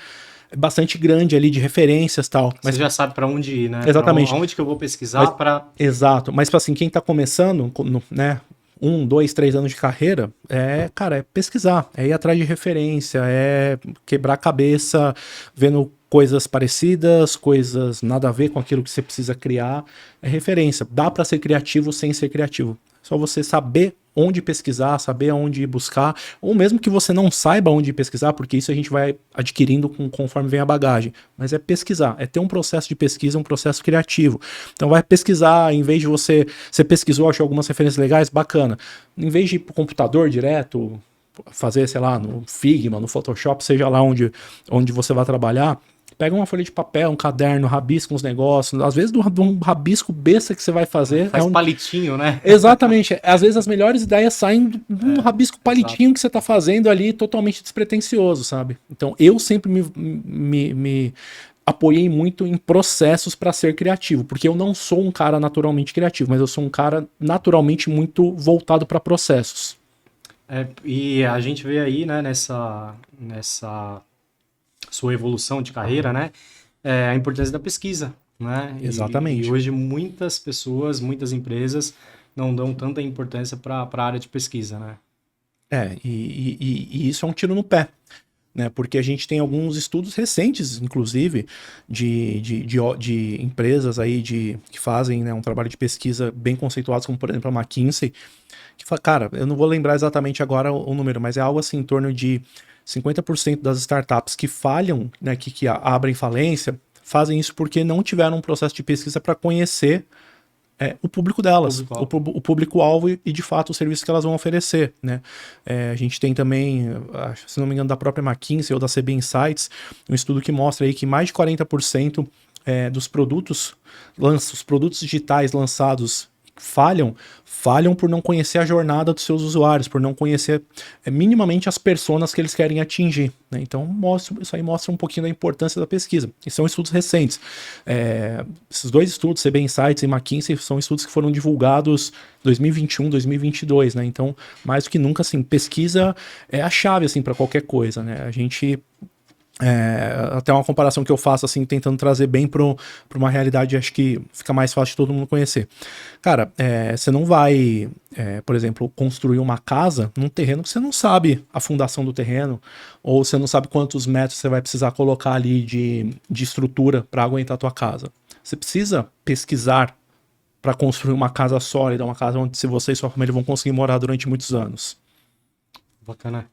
bastante grande ali de referências e tal. Mas você já sabe para onde ir, né? Exatamente. Onde que eu vou pesquisar para... Exato, mas assim, quem tá começando, né, 1, 2, 3 anos de carreira, cara, é pesquisar, é ir atrás de referência, é quebrar a cabeça, vendo coisas parecidas, coisas nada a ver com aquilo que você precisa criar, é referência. Dá para ser criativo sem ser criativo. Só você saber onde pesquisar, saber onde buscar, ou mesmo que você não saiba onde pesquisar, porque isso a gente vai adquirindo conforme vem a bagagem. Mas é pesquisar, é ter um processo de pesquisa, um processo criativo. Então vai pesquisar, em vez de você pesquisou, achou algumas referências legais, bacana. Em vez de ir pro computador direto, fazer, sei lá, no Figma, no Photoshop, seja lá onde você vai trabalhar, pega uma folha de papel, um caderno, rabisca uns negócios. Às vezes, de um rabisco besta que você vai fazer... Faz palitinho, né? Exatamente. Às vezes, as melhores ideias saem de um rabisco palitinho, exato, que você tá fazendo ali, totalmente despretensioso, sabe? Então, eu sempre me apoiei muito em processos para ser criativo, porque eu não sou um cara naturalmente criativo, mas eu sou um cara naturalmente muito voltado para processos. E a gente vê aí, né, nessa sua evolução de carreira, né, a importância da pesquisa, né? Exatamente. E hoje muitas pessoas, muitas empresas não dão tanta importância para a área de pesquisa, né? E isso é um tiro no pé, né? Porque a gente tem alguns estudos recentes, inclusive, de empresas aí que fazem, né, um trabalho de pesquisa bem conceituados, como por exemplo a McKinsey, que fala, cara, eu não vou lembrar exatamente agora o número, mas é algo assim em torno de 50% das startups que falham, né, que abrem falência, fazem isso porque não tiveram um processo de pesquisa para conhecer o público delas, o público-alvo e, de fato, o serviço que elas vão oferecer, né? A gente tem também, se não me engano, da própria McKinsey ou da CB Insights, um estudo que mostra aí que mais de 40% dos produtos, os produtos digitais lançados falham por não conhecer a jornada dos seus usuários, por não conhecer minimamente as personas que eles querem atingir, né? Então isso aí mostra um pouquinho da importância da pesquisa. E são estudos recentes. Esses dois estudos, CB Insights e McKinsey, são estudos que foram divulgados em 2021, 2022, né? Então, mais do que nunca, assim, pesquisa é a chave assim, para qualquer coisa, né? A gente... até uma comparação que eu faço assim, tentando trazer bem para uma realidade, acho que fica mais fácil de todo mundo conhecer. Cara, você não vai, por exemplo, construir uma casa num terreno que você não sabe a fundação do terreno, ou você não sabe quantos metros você vai precisar colocar ali de estrutura para aguentar a tua casa. Você precisa pesquisar para construir uma casa sólida, uma casa onde você e sua família vão conseguir morar durante muitos anos. Bacana.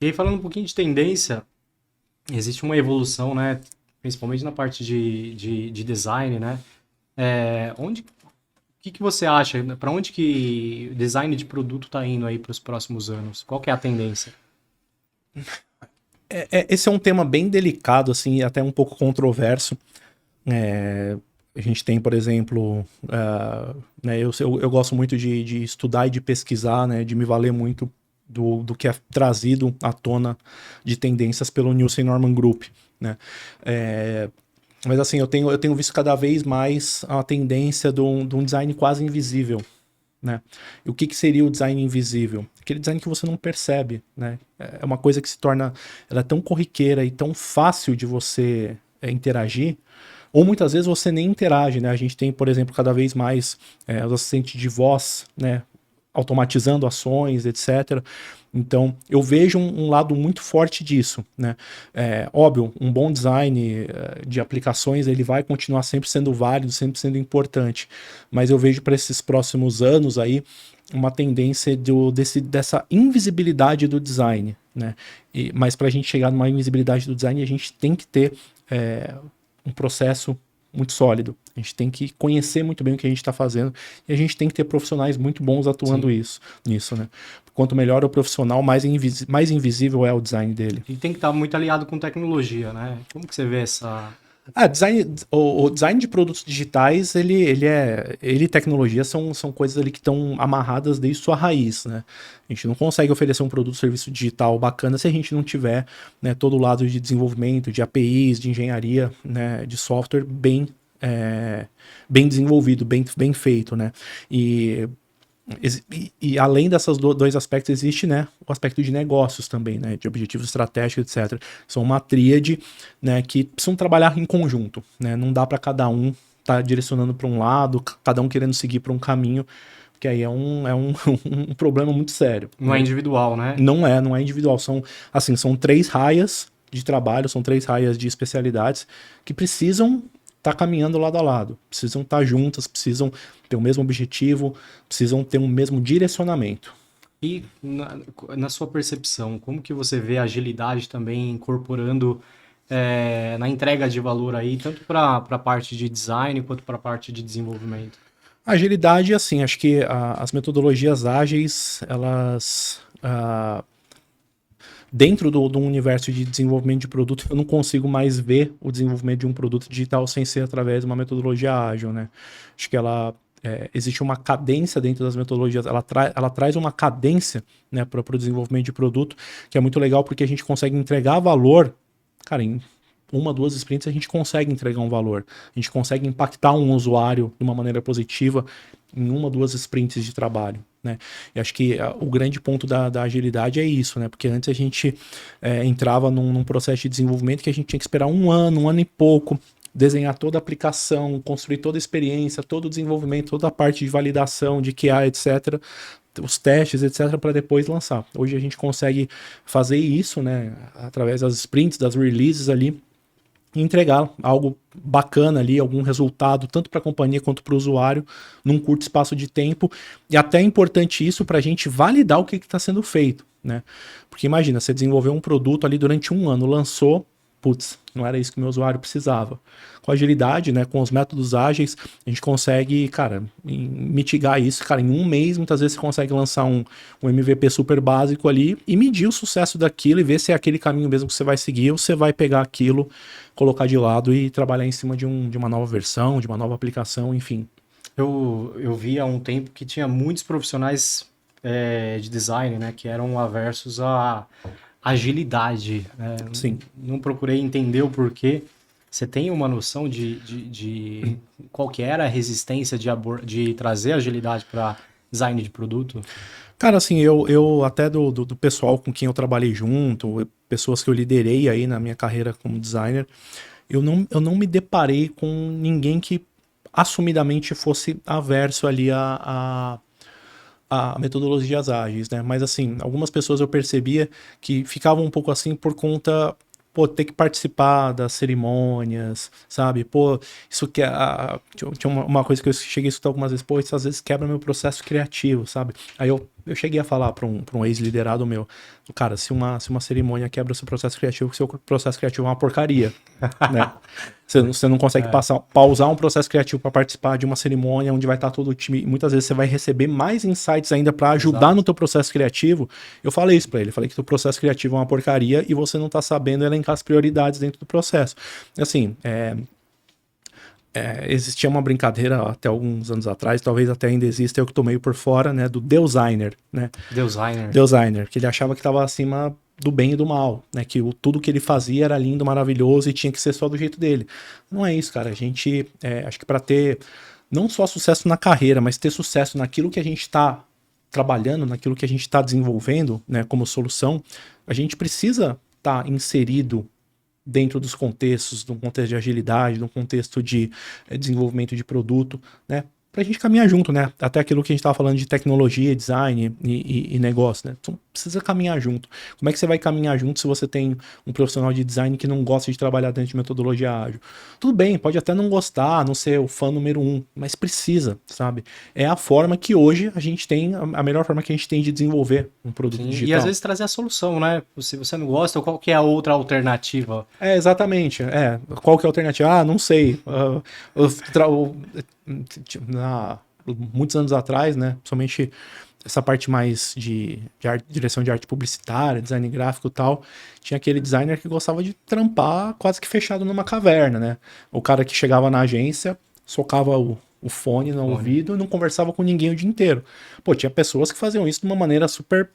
E aí, falando um pouquinho de tendência, existe uma evolução, né? Principalmente na parte de design, né? O que você acha? Para onde que design de produto está indo aí para os próximos anos? Qual que é a tendência? Esse é um tema bem delicado, assim, até um pouco controverso. A gente tem, por exemplo, né, eu gosto muito de estudar e de pesquisar, né, de me valer muito do que é trazido à tona de tendências pelo Nielsen Norman Group, né? Mas assim, eu tenho visto cada vez mais a tendência de um design quase invisível, né? E o que seria o design invisível? Aquele design que você não percebe, né? É uma coisa que ela é tão corriqueira e tão fácil de você interagir, ou muitas vezes você nem interage, né? A gente tem, por exemplo, cada vez mais os assistentes de voz, né, automatizando ações, etc. Então, eu vejo um lado muito forte disso, né? Óbvio, um bom design de aplicações, ele vai continuar sempre sendo válido, sempre sendo importante, mas eu vejo para esses próximos anos aí uma tendência dessa invisibilidade do design, né? Mas para a gente chegar numa invisibilidade do design, a gente tem que ter um processo muito sólido. A gente tem que conhecer muito bem o que a gente está fazendo e a gente tem que ter profissionais muito bons atuando nisso, né? Quanto melhor o profissional, mais invisível é o design dele. E tem que estar muito aliado com tecnologia, né? Como que você vê essa... O design de produtos digitais, ele e tecnologia são coisas ali que estão amarradas desde sua raiz, né? A gente não consegue oferecer um produto, serviço digital bacana se a gente não tiver, né, todo o lado de desenvolvimento, de APIs, de engenharia, né, de software bem desenvolvido, bem feito, né? E além desses dois aspectos, existe, né, o aspecto de negócios também, né, de objetivos estratégicos, etc. São uma tríade, né, que precisam trabalhar em conjunto, né? Não dá para cada um estar direcionando para um lado, cada um querendo seguir para um caminho, porque aí é um problema muito sério. Não é individual, né? Não é individual. São 3 raias de trabalho, são 3 raias de especialidades que precisam estar caminhando lado a lado, precisam estar juntas, precisam ter o mesmo objetivo, precisam ter um mesmo direcionamento. E na sua percepção, como que você vê a agilidade também incorporando na entrega de valor aí, tanto para a parte de design quanto para a parte de desenvolvimento? A agilidade, assim, acho que as metodologias ágeis, elas... dentro do universo de desenvolvimento de produto, eu não consigo mais ver o desenvolvimento de um produto digital sem ser através de uma metodologia ágil, né? Acho que existe uma cadência dentro das metodologias, ela traz uma cadência, né, para o desenvolvimento de produto, que é muito legal porque a gente consegue entregar valor, cara, em 1, 2 sprints a gente consegue entregar um valor, a gente consegue impactar um usuário de uma maneira positiva em 1, 2 sprints de trabalho. né? E acho que o grande ponto da agilidade é isso, né? Porque antes a gente entrava num processo de desenvolvimento que a gente tinha que esperar um ano e pouco, desenhar toda a aplicação, construir toda a experiência, todo o desenvolvimento, toda a parte de validação, de QA, etc., os testes, etc., para depois lançar. Hoje a gente consegue fazer isso, né? Através das sprints, das releases ali, e entregar algo bacana ali, algum resultado, tanto para a companhia quanto para o usuário, num curto espaço de tempo. E até é importante isso para a gente validar o que está sendo feito, né? Porque imagina, você desenvolveu um produto ali durante um ano, lançou, putz, não era isso que o meu usuário precisava. Com agilidade, né, com os métodos ágeis, a gente consegue, cara, mitigar isso. Cara, em um mês, muitas vezes você consegue lançar um MVP super básico ali e medir o sucesso daquilo e ver se é aquele caminho mesmo que você vai seguir ou você vai pegar aquilo, colocar de lado e trabalhar em cima de uma nova versão, de uma nova aplicação, enfim. Eu vi há um tempo que tinha muitos profissionais de design, né, que eram aversos à agilidade, né? Sim. Não procurei entender o porquê. Você tem uma noção de qual que era a resistência de trazer agilidade para design de produto? Cara, assim, eu até do pessoal com quem eu trabalhei junto, pessoas que eu liderei aí na minha carreira como designer, eu não me deparei com ninguém que assumidamente fosse averso ali a metodologias ágeis, né? Mas assim, algumas pessoas eu percebia que ficavam um pouco assim por conta, pô, ter que participar das cerimônias, sabe? Pô, isso que tinha uma coisa que eu cheguei a escutar algumas vezes, pô, isso às vezes quebra meu processo criativo, sabe? Aí eu cheguei a falar para um ex-liderado meu, cara, se uma cerimônia quebra o seu processo criativo, o seu processo criativo é uma porcaria, né? Você não consegue pausar um processo criativo para participar de uma cerimônia onde vai estar todo o time. Muitas vezes você vai receber mais insights ainda para ajudar no teu processo criativo. Eu falei isso para ele. Falei que o teu processo criativo é uma porcaria e você não tá sabendo elencar as prioridades dentro do processo. Assim, existia uma brincadeira até alguns anos atrás, talvez até ainda exista, eu que tô meio por fora, né? Do Designer, né? Designer, que ele achava que estava acima do bem e do mal, né? Que tudo que ele fazia era lindo, maravilhoso e tinha que ser só do jeito dele. Não é isso, cara. A gente, acho que para ter não só sucesso na carreira, mas ter sucesso naquilo que a gente está trabalhando, naquilo que a gente está desenvolvendo, né? Como solução, a gente precisa estar inserido dentro dos contextos, de um contexto de agilidade, de um contexto de desenvolvimento de produto, né? Pra gente caminhar junto, né? Até aquilo que a gente tava falando de tecnologia, design e negócio, né? Então precisa caminhar junto. Como é que você vai caminhar junto se você tem um profissional de design que não gosta de trabalhar dentro de metodologia ágil? Tudo bem, pode até não gostar, não ser o fã número 1, mas precisa, sabe? É a forma que hoje a gente tem, a melhor forma que a gente tem de desenvolver um produto digital. E às vezes trazer a solução, né? Se você não gosta, qual que é a outra alternativa? Exatamente. Qual que é a alternativa? Ah, não sei. Muitos anos atrás, né? Somente essa parte mais de direção de arte publicitária, design gráfico e tal, tinha aquele designer que gostava de trampar quase que fechado numa caverna, né? O cara que chegava na agência, socava o fone no ouvido e não conversava com ninguém o dia inteiro. Pô, tinha pessoas que faziam isso de uma maneira super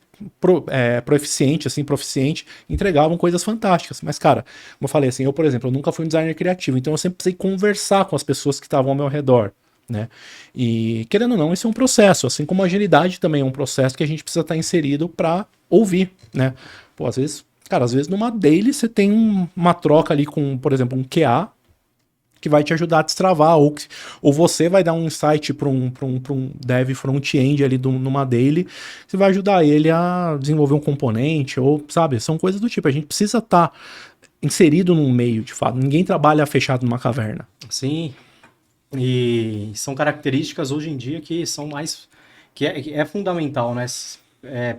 proficiente, entregavam coisas fantásticas. Mas, cara, como eu falei, assim, eu, por exemplo, eu nunca fui um designer criativo, então eu sempre precisei conversar com as pessoas que estavam ao meu redor, né? E, querendo ou não, isso é um processo, assim como a agilidade também é um processo que a gente precisa estar inserido para ouvir, né? Pô, às vezes numa daily você tem uma troca ali com, por exemplo, um QA, que vai te ajudar a destravar, ou você vai dar um insight para um dev front-end ali numa daily, que vai ajudar ele a desenvolver um componente, ou, sabe, são coisas do tipo, a gente precisa estar inserido num meio, de fato, ninguém trabalha fechado numa caverna. Sim, e são características hoje em dia que são mais, que é fundamental, né,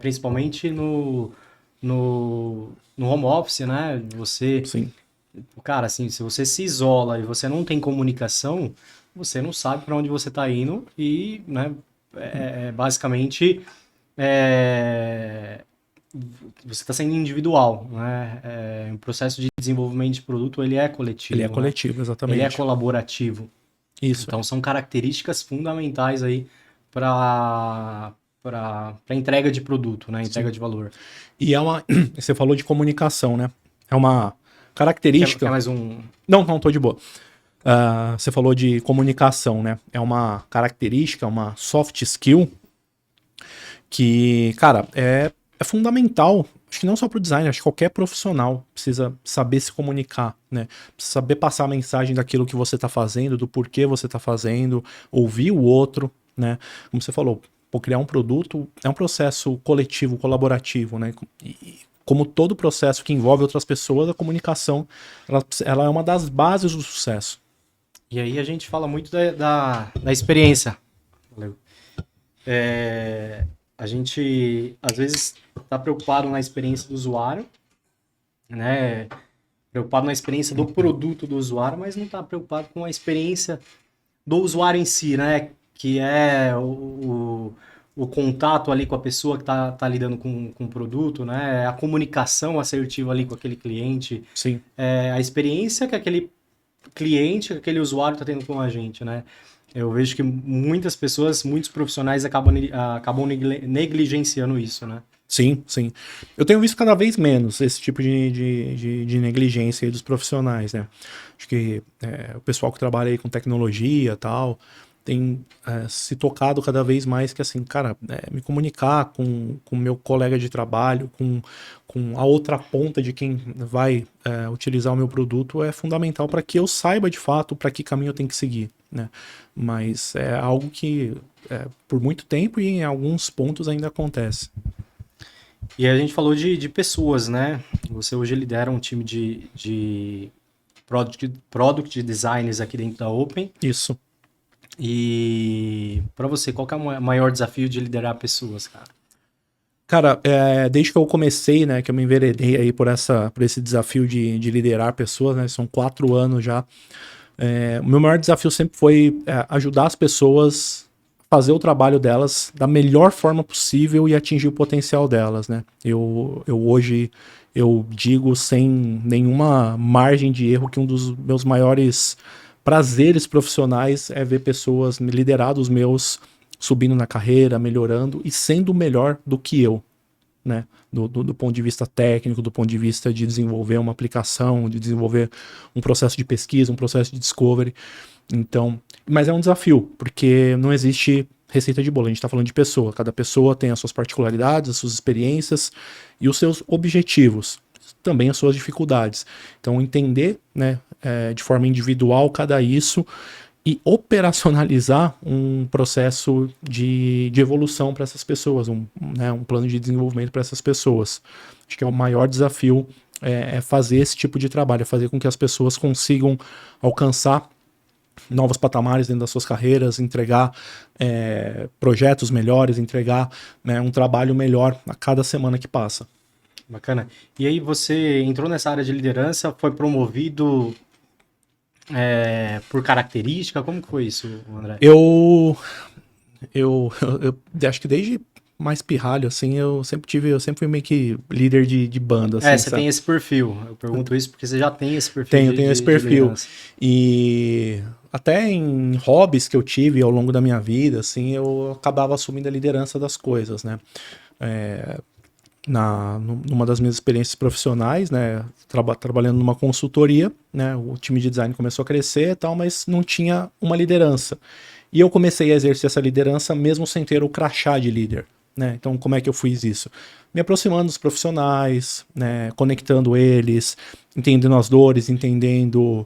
principalmente no home office, né, você... Sim. Cara, assim, se você se isola e você não tem comunicação, você não sabe para onde você está indo e, né, basicamente, você está sendo individual, né? O processo de desenvolvimento de produto, ele é coletivo. Ele é coletivo, exatamente. Ele é colaborativo. Isso. Então, são características fundamentais aí para entrega de produto, né? Entrega de valor. E você falou de comunicação, né? É uma característica... Quer mais um... Não, tô de boa. Você falou de comunicação, né? É uma característica, uma soft skill que, cara, é fundamental, acho que não só para o design, acho que qualquer profissional precisa saber se comunicar, né? Precisa saber passar a mensagem daquilo que você está fazendo, do porquê você está fazendo, ouvir o outro, né? Como você falou, pô, criar um produto é um processo coletivo, colaborativo, né? E como todo processo que envolve outras pessoas, a comunicação, ela é uma das bases do sucesso. E aí a gente fala muito da experiência. Valeu. A gente, às vezes, está preocupado na experiência do usuário, né? Preocupado na experiência do produto do usuário, mas não está preocupado com a experiência do usuário em si, né? Que é o contato ali com a pessoa que tá lidando com o produto, né? A comunicação assertiva ali com aquele cliente. Sim. A experiência que aquele cliente, que aquele usuário está tendo com a gente, né? Eu vejo que muitas pessoas, muitos profissionais acabam negligenciando isso, né? Sim, sim. Eu tenho visto cada vez menos esse tipo de negligência aí dos profissionais, né? Acho que o pessoal que trabalha aí com tecnologia e tal tem se tocado cada vez mais que, assim, cara, me comunicar com o meu colega de trabalho, com a outra ponta de quem vai utilizar o meu produto é fundamental para que eu saiba de fato para que caminho eu tenho que seguir, né? Mas é algo que por muito tempo e em alguns pontos ainda acontece. E a gente falou de pessoas, né? Você hoje lidera um time de product designers aqui dentro da Open. Isso. E para você, qual que é o maior desafio de liderar pessoas, cara? Cara, desde que eu comecei, né, que eu me enveredei aí por esse desafio de liderar pessoas, né, são 4 anos já, o meu maior desafio sempre foi ajudar as pessoas a fazer o trabalho delas da melhor forma possível e atingir o potencial delas, né. Eu hoje, eu digo sem nenhuma margem de erro que um dos meus maiores prazeres profissionais é ver pessoas, liderados meus, subindo na carreira, melhorando e sendo melhor do que eu, né? Do ponto de vista técnico, do ponto de vista de desenvolver uma aplicação, de desenvolver um processo de pesquisa, um processo de discovery. Então, mas é um desafio, porque não existe receita de bolo, a gente está falando de pessoa, cada pessoa tem as suas particularidades, as suas experiências e os seus objetivos, também as suas dificuldades. Então, entender, né, de forma individual cada isso e operacionalizar um processo de evolução para essas pessoas, um plano de desenvolvimento para essas pessoas. Acho que é o maior desafio fazer esse tipo de trabalho, fazer com que as pessoas consigam alcançar novos patamares dentro das suas carreiras, entregar projetos melhores, entregar, né, um trabalho melhor a cada semana que passa. Bacana. E aí você entrou nessa área de liderança, foi promovido por característica? Como que foi isso, André? Eu acho que desde mais pirralho, assim, eu sempre fui meio que líder de banda, assim, você tem esse perfil. Eu pergunto isso porque você já tem esse perfil. Tenho esse perfil. E até em hobbies que eu tive ao longo da minha vida, assim, eu acabava assumindo a liderança das coisas, né? Numa das minhas experiências profissionais, né, trabalhando numa consultoria, né, o time de design começou a crescer e tal, mas não tinha uma liderança. E eu comecei a exercer essa liderança mesmo sem ter o crachá de líder, né? Então, como é que eu fiz isso? Me aproximando dos profissionais, né, conectando eles, entendendo as dores, entendendo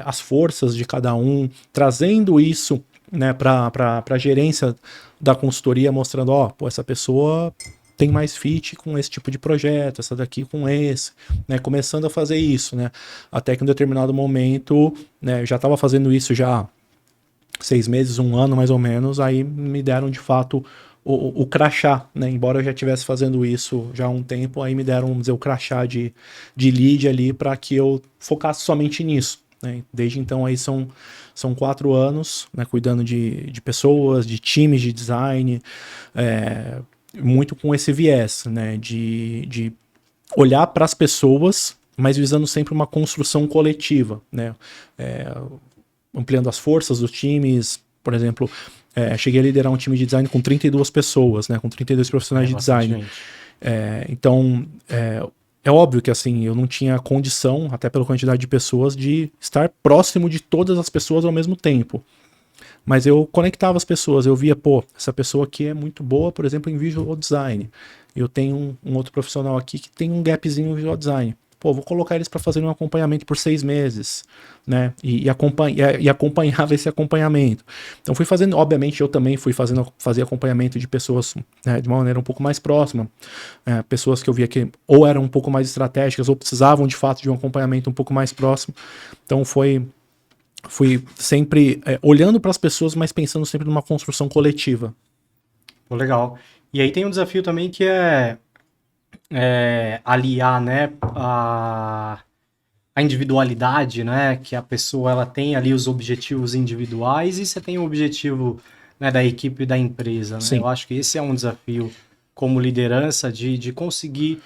as forças de cada um, trazendo isso, né, para a gerência da consultoria, mostrando, pô, essa pessoa tem mais fit com esse tipo de projeto, essa daqui com esse, né, começando a fazer isso, né, até que em um determinado momento, né, eu já estava fazendo isso já 6 meses, 1 ano mais ou menos, aí me deram de fato o crachá, né, embora eu já estivesse fazendo isso já há um tempo, aí me deram, vamos dizer, o crachá de lead ali para que eu focasse somente nisso, né, desde então aí são 4 anos, né, cuidando de pessoas, de times de design, muito com esse viés, né, de olhar para as pessoas, mas visando sempre uma construção coletiva, né, ampliando as forças dos times. Por exemplo, cheguei a liderar um time de design com 32 pessoas, né, com 32 profissionais de design. Então, é óbvio que assim, eu não tinha condição, até pela quantidade de pessoas, de estar próximo de todas as pessoas ao mesmo tempo. Mas eu conectava as pessoas, eu via, pô, essa pessoa aqui é muito boa, por exemplo, em visual design. Eu tenho um outro profissional aqui que tem um gapzinho em visual design. Pô, vou colocar eles para fazer um acompanhamento por 6 meses, né? E acompanhava esse acompanhamento. Então fui fazendo, obviamente eu também fazia acompanhamento de pessoas, né, de uma maneira um pouco mais próxima, pessoas que eu via que ou eram um pouco mais estratégicas ou precisavam de fato de um acompanhamento um pouco mais próximo. Então fui sempre olhando para as pessoas, mas pensando sempre numa construção coletiva. Pô, legal. E aí tem um desafio também que é aliar, né, a individualidade, né, que a pessoa ela tem ali os objetivos individuais e você tem o objetivo, né, da equipe e da empresa, né? Sim. Eu acho que esse é um desafio como liderança de conseguir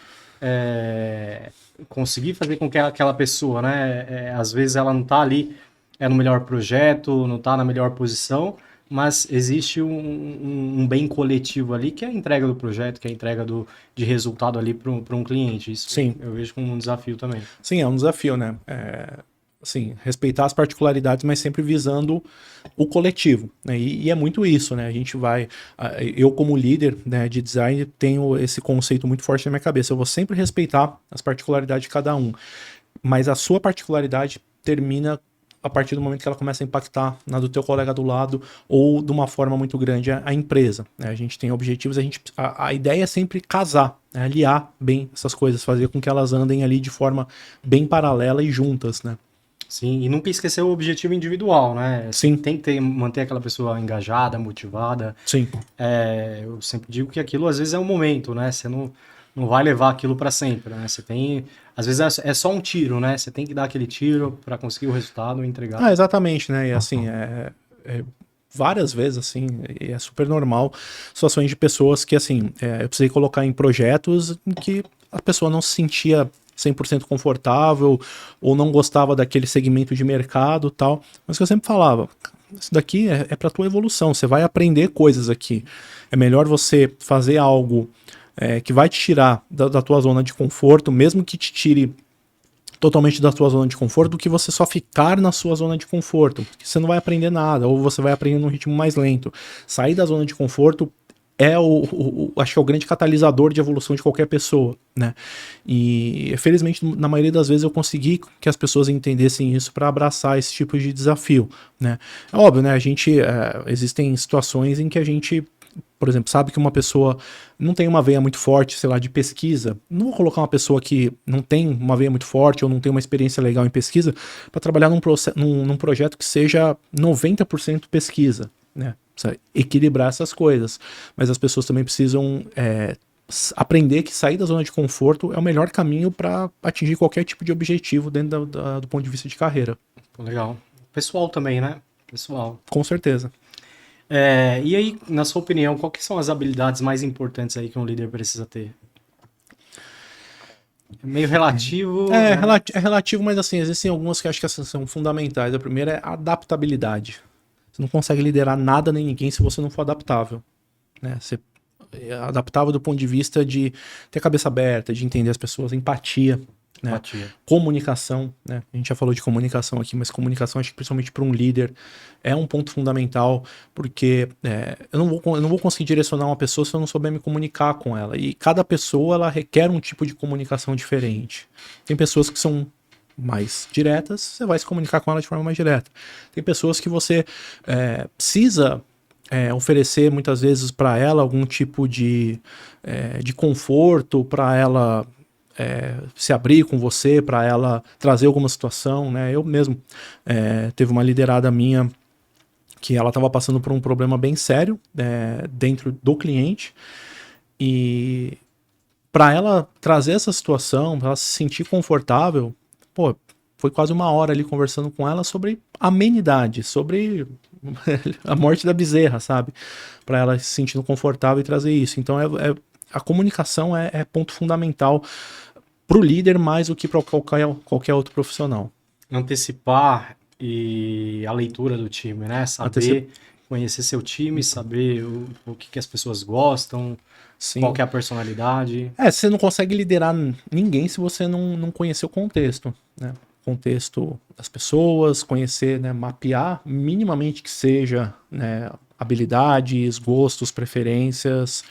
conseguir fazer com que aquela pessoa, né, às vezes ela não está ali no melhor projeto, não está na melhor posição, mas existe um bem coletivo ali, que é a entrega do projeto, que é a entrega de resultado ali para um cliente. Isso Sim. eu vejo como um desafio também. Sim, é um desafio, né? Assim, respeitar as particularidades, mas sempre visando o coletivo, né? E é muito isso, né? A gente eu como líder, né, de design tenho esse conceito muito forte na minha cabeça. Eu vou sempre respeitar as particularidades de cada um, mas a sua particularidade termina a partir do momento que ela começa a impactar na do teu colega do lado ou de uma forma muito grande a empresa, né? A gente tem objetivos, a ideia é sempre casar, né? Aliar bem essas coisas, fazer com que elas andem ali de forma bem paralela e juntas, né? Sim, e nunca esquecer o objetivo individual, né? Sim. Tem que manter aquela pessoa engajada, motivada. Sim. Eu sempre digo que aquilo às vezes é um momento, né? Você não vai levar aquilo para sempre, né? Você tem, às vezes é só um tiro, né? Você tem que dar aquele tiro para conseguir o resultado e entregar. Exatamente, né? E assim, várias vezes, assim, e é super normal situações de pessoas que, assim, eu precisei colocar em projetos em que a pessoa não se sentia 100% confortável ou não gostava daquele segmento de mercado e tal, mas que eu sempre falava, isso daqui é para tua evolução, você vai aprender coisas aqui, é melhor você fazer algo que vai te tirar da tua zona de conforto, mesmo que te tire totalmente da sua zona de conforto, do que você só ficar na sua zona de conforto, porque você não vai aprender nada, ou você vai aprender num ritmo mais lento. Sair da zona de conforto acho que é o grande catalisador de evolução de qualquer pessoa, né? E felizmente na maioria das vezes eu consegui que as pessoas entendessem isso para abraçar esse tipo de desafio, né? É óbvio, né? Existem situações em que a gente, por exemplo, sabe que uma pessoa não tem uma veia muito forte, sei lá, de pesquisa. Não vou colocar uma pessoa que não tem uma veia muito forte ou não tem uma experiência legal em pesquisa para trabalhar num projeto que seja 90% pesquisa, né? Precisa equilibrar essas coisas. Mas as pessoas também precisam aprender que sair da zona de conforto é o melhor caminho para atingir qualquer tipo de objetivo dentro do ponto de vista de carreira. Legal. Pessoal também, né? Pessoal. Com certeza. E aí, na sua opinião, quais são as habilidades mais importantes aí que um líder precisa ter? É meio relativo. É né? relativo, mas assim, existem algumas que acho que são fundamentais. A primeira é a adaptabilidade. Você não consegue liderar nada nem ninguém se você não for adaptável, né? Você é adaptável do ponto de vista de ter a cabeça aberta, de entender as pessoas, empatia, né? Empatia. Comunicação, né? A gente já falou de comunicação aqui, mas comunicação, acho que principalmente para um líder, é um ponto fundamental, porque eu não vou conseguir direcionar uma pessoa se eu não souber me comunicar com ela. E cada pessoa, ela requer um tipo de comunicação diferente. Tem pessoas que são mais diretas, você vai se comunicar com ela de forma mais direta. Tem pessoas que você precisa oferecer muitas vezes para ela algum tipo de conforto, para ela se abrir com você, para ela trazer alguma situação, né? Eu mesmo teve uma liderada minha que ela estava passando por um problema bem sério dentro do cliente, e para ela trazer essa situação, para ela se sentir confortável, pô, foi quase 1 hora ali conversando com ela sobre amenidade, sobre a morte da bezerra, sabe? Para ela se sentindo confortável e trazer isso. Então a comunicação é ponto fundamental para o líder mais do que para qualquer outro profissional. Antecipar e a leitura do time, né? Saber conhecer seu time, saber o que as pessoas gostam, Sim. Qual que é a personalidade. Você não consegue liderar ninguém se você não conhecer o contexto, né? O contexto das pessoas, conhecer, né, mapear minimamente que seja, né, habilidades, gostos, preferências,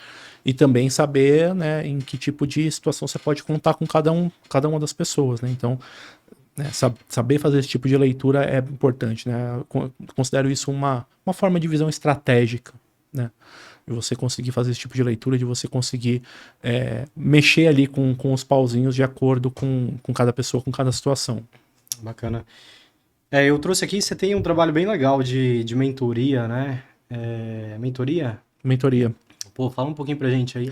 e também saber, né, em que tipo de situação você pode contar com cada uma das pessoas, né? Então, né, saber fazer esse tipo de leitura é importante, né? Eu considero isso uma forma de visão estratégica, né? De você conseguir fazer esse tipo de leitura, de você conseguir mexer ali com os pauzinhos de acordo com cada pessoa, com cada situação. Bacana. Eu trouxe aqui, você tem um trabalho bem legal de mentoria, né? Mentoria? Mentoria. Pô, fala um pouquinho pra gente aí.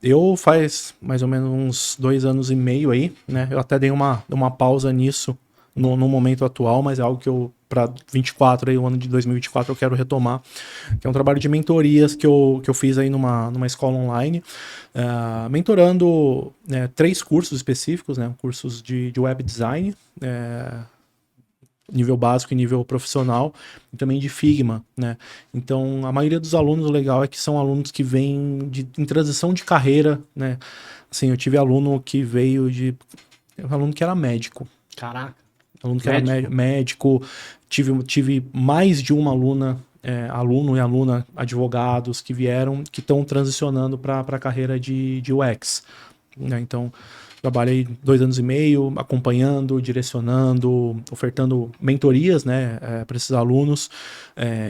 Eu faz mais ou menos uns 2 anos e meio aí, né? Eu até dei uma pausa nisso no momento atual, mas é algo que eu, para 24 aí, o ano de 2024, eu quero retomar, que é um trabalho de mentorias que eu fiz aí numa escola online, mentorando 3 cursos específicos, né? Cursos de web design, nível básico e nível profissional, e também de Figma, né? Então, a maioria dos alunos, o legal é que são alunos que vêm em transição de carreira, né? Assim, eu tive aluno que veio um aluno que era médico. Caraca. Aluno que era médico. Tive mais de uma aluna, aluno e aluna advogados que vieram, que estão transicionando para a carreira de UX, né? Então, trabalhei 2 anos e meio acompanhando, direcionando, ofertando mentorias, né, para esses alunos,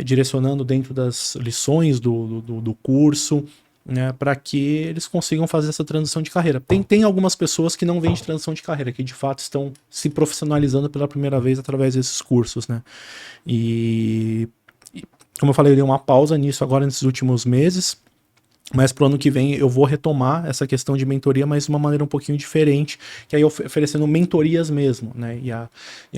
direcionando dentro das lições do curso, né, para que eles consigam fazer essa transição de carreira. Tem algumas pessoas que não vêm de transição de carreira, que de fato estão se profissionalizando pela primeira vez através desses cursos, né? E como eu falei, eu dei uma pausa nisso agora nesses últimos meses. Mas pro ano que vem eu vou retomar essa questão de mentoria, mas de uma maneira um pouquinho diferente, que aí oferecendo mentorias mesmo, né? E a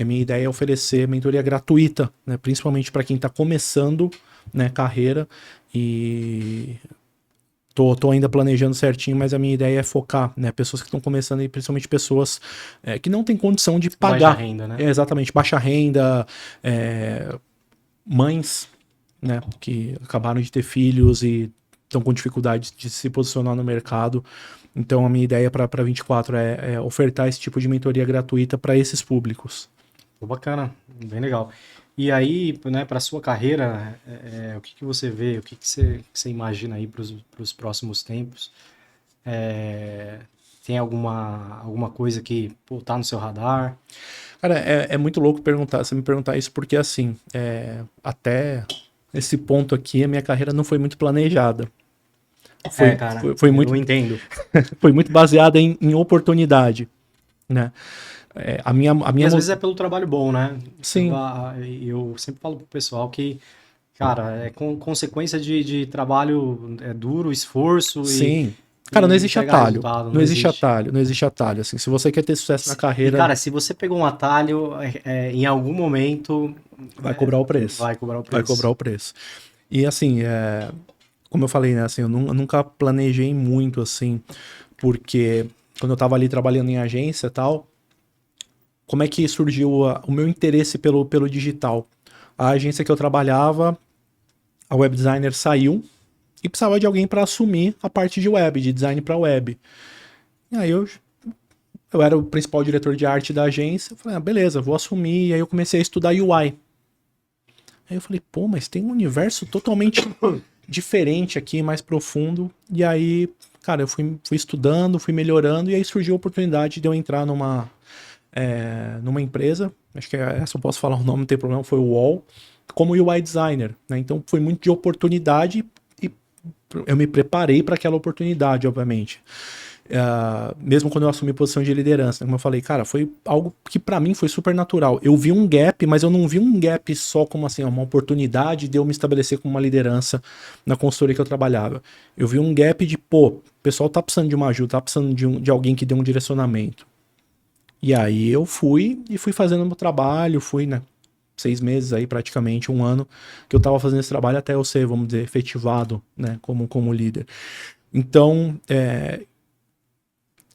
minha ideia é oferecer mentoria gratuita, né? Principalmente para quem está começando, né, carreira, e tô ainda planejando certinho, mas a minha ideia é focar, né, pessoas que estão começando, e principalmente pessoas que não têm condição de pagar. Baixa renda, né? Exatamente, baixa renda, mães, né, que acabaram de ter filhos e estão com dificuldade de se posicionar no mercado. Então a minha ideia para 24 é ofertar esse tipo de mentoria gratuita para esses públicos. Bacana, bem legal. E aí, né, para sua carreira, o que você vê, o que você imagina aí para os próximos tempos? Tem alguma coisa que tá no seu radar? Cara, é muito louco você me perguntar isso, porque assim, até esse ponto aqui, a minha carreira não foi muito planejada. Foi muito, eu entendo. Foi muito baseada em oportunidade, né? E às vezes é pelo trabalho bom, né? Sim. Eu sempre falo pro pessoal que, cara, é consequência de trabalho duro, esforço. Sim. Cara, não existe atalho. Não existe atalho, não existe atalho. Assim, se você quer ter sucesso na carreira... E, cara, se você pegou um atalho, em algum momento... Vai cobrar o preço. Vai cobrar o preço. Vai cobrar o preço. E assim, como eu falei, né, assim, eu nunca planejei muito, assim, porque quando eu tava ali trabalhando em agência e tal, como é que surgiu o meu interesse pelo digital? A agência que eu trabalhava, a web designer saiu e precisava de alguém para assumir a parte de web, de design para web. E aí eu era o principal diretor de arte da agência, eu falei, beleza, vou assumir. E aí eu comecei a estudar UI. Aí eu falei, pô, mas tem um universo totalmente diferente aqui, mais profundo. E aí, cara, eu fui estudando, fui melhorando, e aí surgiu a oportunidade de eu entrar numa empresa, acho que essa eu posso falar o nome, não tem problema, foi o UOL, como UI designer, né? Então foi muito de oportunidade e eu me preparei para aquela oportunidade, obviamente. Mesmo quando eu assumi posição de liderança, como eu falei, cara, foi algo que para mim foi super natural. Eu vi um gap, mas eu não vi um gap só como assim, uma oportunidade de eu me estabelecer como uma liderança na consultoria que eu trabalhava. Eu vi um gap de, o pessoal tá precisando de uma ajuda, tá precisando de alguém que dê um direcionamento. E aí eu fui fazendo meu trabalho, né, 6 meses aí, praticamente 1 ano, que eu tava fazendo esse trabalho até eu ser, vamos dizer, efetivado, né, como líder. Então,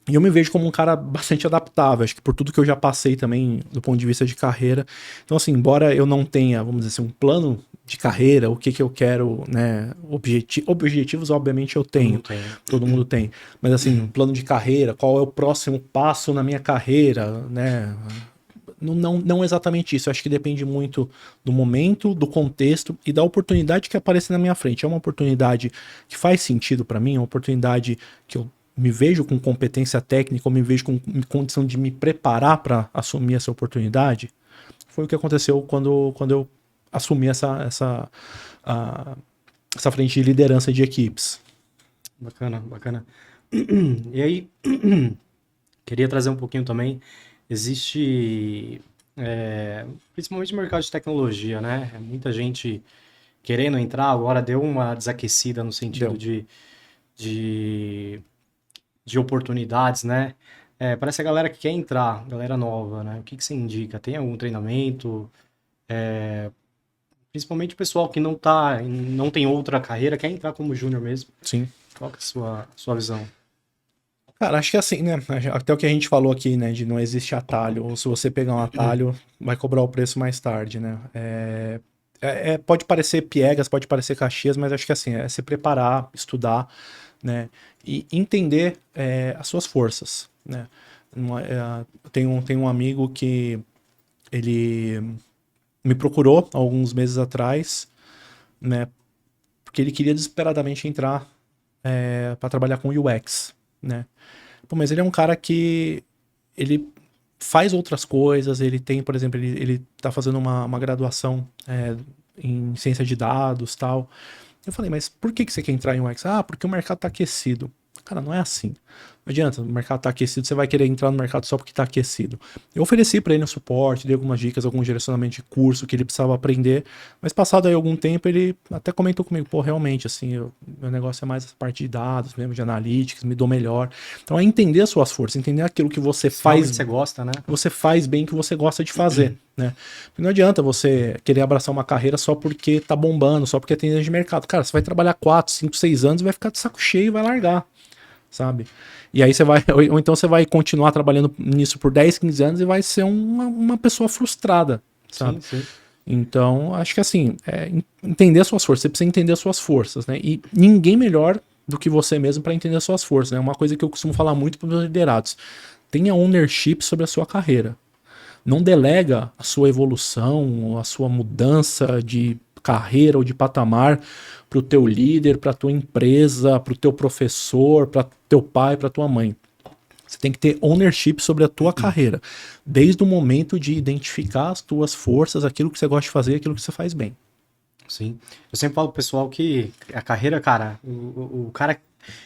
eu me vejo como um cara bastante adaptável, acho que por tudo que eu já passei também do ponto de vista de carreira. Então, assim, embora eu não tenha, vamos dizer assim, um plano de carreira, o que que eu quero, né? Objetivos, obviamente, eu tenho. Todo mundo tem. Mas assim, um plano de carreira, qual é o próximo passo na minha carreira, né? Não exatamente isso. Eu acho que depende muito do momento, do contexto e da oportunidade que aparece na minha frente. É uma oportunidade que faz sentido para mim, é uma oportunidade que eu me vejo com competência técnica, ou me vejo com condição de me preparar para assumir essa oportunidade. Foi o que aconteceu quando eu assumi essa frente de liderança de equipes. Bacana, bacana. E aí, queria trazer um pouquinho também. Existe, principalmente no mercado de tecnologia, né? Muita gente querendo entrar, agora deu uma desaquecida no sentido de oportunidades, né? Parece a galera que quer entrar, galera nova, né? O que você indica? Tem algum treinamento? Principalmente o pessoal que não tem outra carreira, quer entrar como júnior mesmo. Sim. Qual que é a sua visão? Cara, acho que assim, né? Até o que a gente falou aqui, né? De não existe atalho. Ou se você pegar um atalho, vai cobrar o preço mais tarde, né? Pode parecer piegas, pode parecer Caxias, mas acho que assim, é se preparar, estudar, né? E entender as suas forças, né? Tenho um amigo que ele me procurou alguns meses atrás, né? Porque ele queria desesperadamente entrar para trabalhar com UX, né? Pô, mas ele é um cara que ele faz outras coisas, ele tem, por exemplo, ele tá fazendo uma graduação em ciência de dados, tal. Eu falei, mas por que você quer entrar em UX? Ah, porque o mercado tá aquecido. Cara, não é assim. Não adianta, o mercado tá aquecido, você vai querer entrar no mercado só porque tá aquecido. Eu ofereci para ele um suporte, dei algumas dicas, algum direcionamento de curso que ele precisava aprender, mas passado aí algum tempo ele até comentou comigo, pô, realmente, assim, meu negócio é mais essa parte de dados mesmo, de analytics, me dou melhor. Então é entender as suas forças, entender aquilo que você faz. Você gosta, né? Você faz bem, que você gosta de fazer, né? Porque não adianta você querer abraçar uma carreira só porque tá bombando, só porque tem tendência de mercado. Cara, você vai trabalhar 4, 5, 6 anos e vai ficar de saco cheio e vai largar, sabe? E aí você vai, ou então você vai continuar trabalhando nisso por 10, 15 anos e vai ser uma pessoa frustrada, sabe? Sim, sim. Então, acho que assim, entender as suas forças, você precisa entender as suas forças, né? E ninguém melhor do que você mesmo para entender as suas forças, né? Uma coisa que eu costumo falar muito para os meus liderados: tenha ownership sobre a sua carreira. Não delega a sua evolução, a sua mudança de carreira ou de patamar para o teu líder, para a tua empresa, para o teu professor, para teu pai, para tua mãe. Você tem que ter ownership sobre a tua carreira, desde o momento de identificar as tuas forças, aquilo que você gosta de fazer, aquilo que você faz bem. Sim. Eu sempre falo pro pessoal que a carreira, cara, o cara,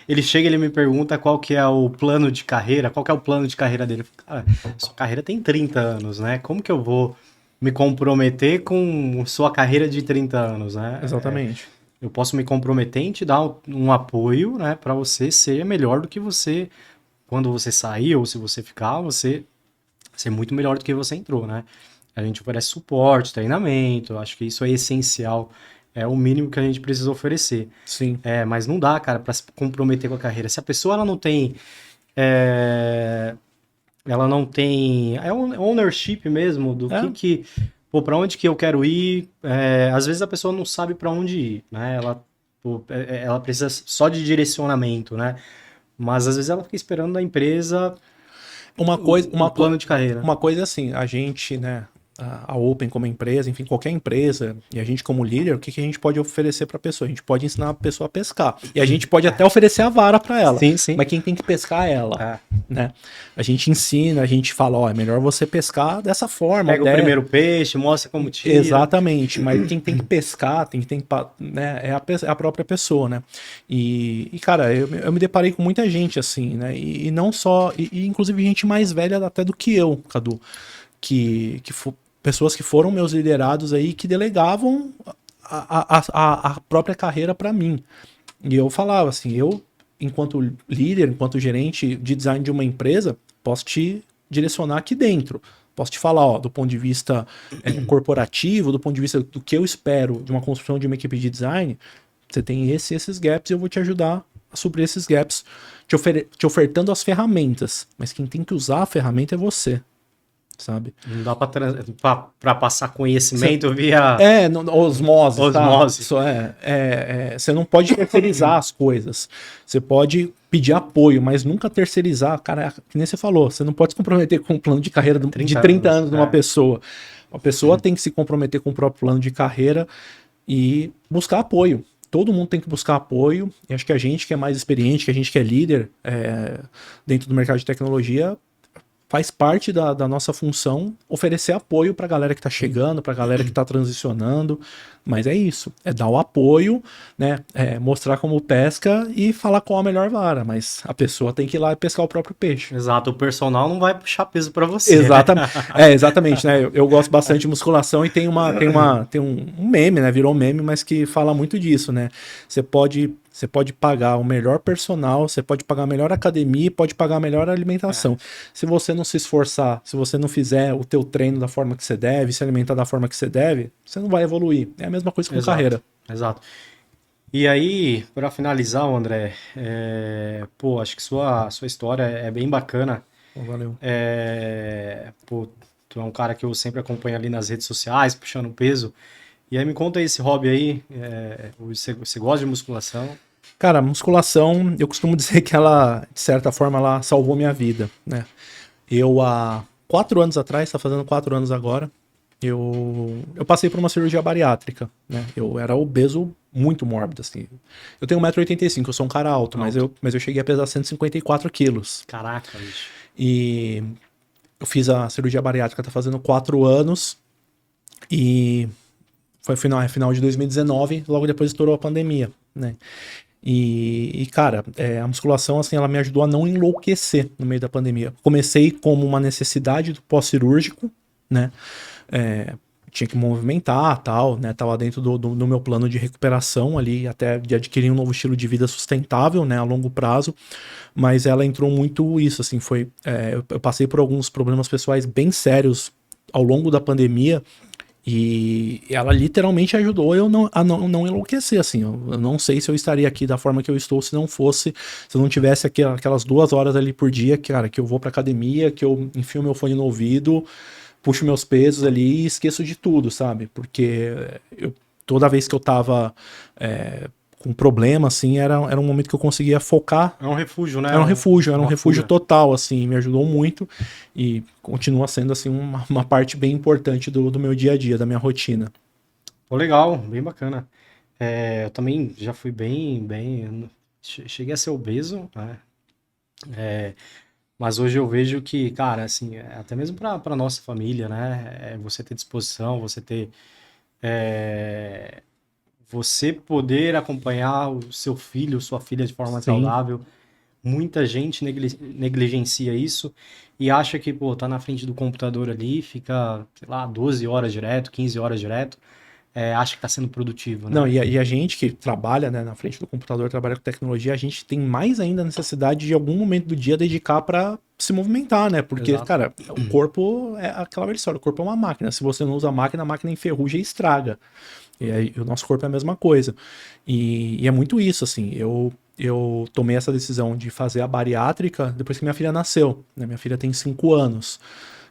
ele chega e ele me pergunta qual que é o plano de carreira, qual que é o plano de carreira dele. Eu falo, cara, sua carreira tem 30 anos, né? Como que eu vou me comprometer com sua carreira de 30 anos, né? Exatamente. Eu posso me comprometer em te dar um apoio, né, para você ser melhor do que você, quando você sair ou se você ficar, você ser muito melhor do que você entrou, né? A gente oferece suporte, treinamento, eu acho que isso é essencial, é o mínimo que a gente precisa oferecer. Sim. Mas não dá, cara, para se comprometer com a carreira. Se a pessoa ela não tem ownership mesmo do pô, para onde que eu quero ir. Às vezes a pessoa não sabe para onde ir, né? Ela precisa só de direcionamento, né? Mas às vezes ela fica esperando da empresa um plano de carreira. Uma coisa assim, a gente, né, a Open como empresa, enfim, qualquer empresa, e a gente como líder, o que a gente pode oferecer para a pessoa? A gente pode ensinar a pessoa a pescar. E a gente pode até oferecer a vara para ela. Sim, sim. Mas quem tem que pescar é ela, né? A gente ensina, a gente fala, ó, é melhor você pescar dessa forma. Pega o primeiro peixe, mostra como tira. Exatamente, mas quem tem que pescar, né, é a própria pessoa, né? E cara, eu me deparei com muita gente assim, né? E não só, inclusive gente mais velha até do que eu, Cadu, pessoas que foram meus liderados aí, que delegavam a própria carreira para mim. E eu falava assim, eu, enquanto líder, enquanto gerente de design de uma empresa, posso te direcionar aqui dentro. Posso te falar, ó, do ponto de vista corporativo, do ponto de vista do que eu espero de uma construção de uma equipe de design, você tem esses gaps e eu vou te ajudar a suprir esses gaps, te ofertando as ferramentas. Mas quem tem que usar a ferramenta é você. sabe? Não dá para passar conhecimento via Osmose, osmose. Você não pode terceirizar as coisas. Você pode pedir apoio, mas nunca terceirizar. Cara, que nem você falou, você não pode se comprometer com um plano de carreira de 30 anos de uma pessoa. Uma pessoa tem que se comprometer com o próprio plano de carreira e buscar apoio. Todo mundo tem que buscar apoio. E acho que a gente que é mais experiente, que a gente que é líder dentro do mercado de tecnologia, faz parte da nossa função oferecer apoio para a galera que está chegando, para a galera que está transicionando. Mas é isso, é dar o apoio, né? Mostrar como pesca e falar qual a melhor vara. Mas a pessoa tem que ir lá e pescar o próprio peixe. Exato, o personal não vai puxar peso para você. Exatamente, exatamente, né? Eu gosto bastante de musculação e tem um meme, né? Virou um meme, mas que fala muito disso, né? Você pode pagar o melhor personal, você pode pagar a melhor academia e pode pagar a melhor alimentação. Se você não se esforçar, se você não fizer o teu treino da forma que você deve, se alimentar da forma que você deve, você não vai evoluir. É a mesma coisa com carreira. Exato. E aí, para finalizar, André, acho que sua história é bem bacana. Valeu. Tu é um cara que eu sempre acompanho ali nas redes sociais, puxando peso. E aí me conta aí esse hobby aí, você gosta de musculação? Cara, musculação, eu costumo dizer que ela, de certa forma, ela salvou minha vida, né? Eu, há 4 anos atrás, tá fazendo 4 anos agora, eu passei por uma cirurgia bariátrica, né? Eu era obeso muito mórbido, assim. Eu tenho 1,85 m, eu sou um cara alto, mas eu cheguei a pesar 154 quilos. Caraca, bicho. E eu fiz a cirurgia bariátrica, tá fazendo 4 anos, e foi final de 2019, logo depois estourou a pandemia, né? E cara, a musculação, assim, ela me ajudou a não enlouquecer no meio da pandemia. Comecei como uma necessidade do pós-cirúrgico, né? Tinha que movimentar, tal, né? Tava dentro do meu plano de recuperação ali, até de adquirir um novo estilo de vida sustentável, né? A longo prazo. Mas ela entrou muito isso, assim, eu passei por alguns problemas pessoais bem sérios ao longo da pandemia. E ela literalmente ajudou eu a não enlouquecer, assim. Eu não sei se eu estaria aqui da forma que eu estou se eu não tivesse aquelas 2 horas ali por dia, cara, que eu vou pra academia, que eu enfio meu fone no ouvido, puxo meus pesos ali e esqueço de tudo, sabe? Porque toda vez que eu tava com problema, assim, era um momento que eu conseguia focar. É um refúgio, né? Era um refúgio total, assim, me ajudou muito e continua sendo, assim, uma parte bem importante do meu dia a dia, da minha rotina. Pô, legal, bem bacana. Eu também já fui cheguei a ser obeso, né? Mas hoje eu vejo que, cara, assim, até mesmo para nossa família, né? Você ter disposição, você poder acompanhar o seu filho, sua filha de forma saudável. Muita gente negligencia isso e acha que, tá na frente do computador ali, fica, sei lá, 12 horas direto, 15 horas direto, acha que tá sendo produtivo, né? Não, e a gente que trabalha, né, na frente do computador, trabalha com tecnologia, a gente tem mais ainda a necessidade de algum momento do dia dedicar para se movimentar, né? Porque, Exato. Cara, o corpo é aquela velha história, o corpo é uma máquina. Se você não usa a máquina enferruja e estraga. E aí, o nosso corpo é a mesma coisa. E é muito isso, assim. Eu tomei essa decisão de fazer a bariátrica depois que minha filha nasceu, né? Minha filha tem 5 anos.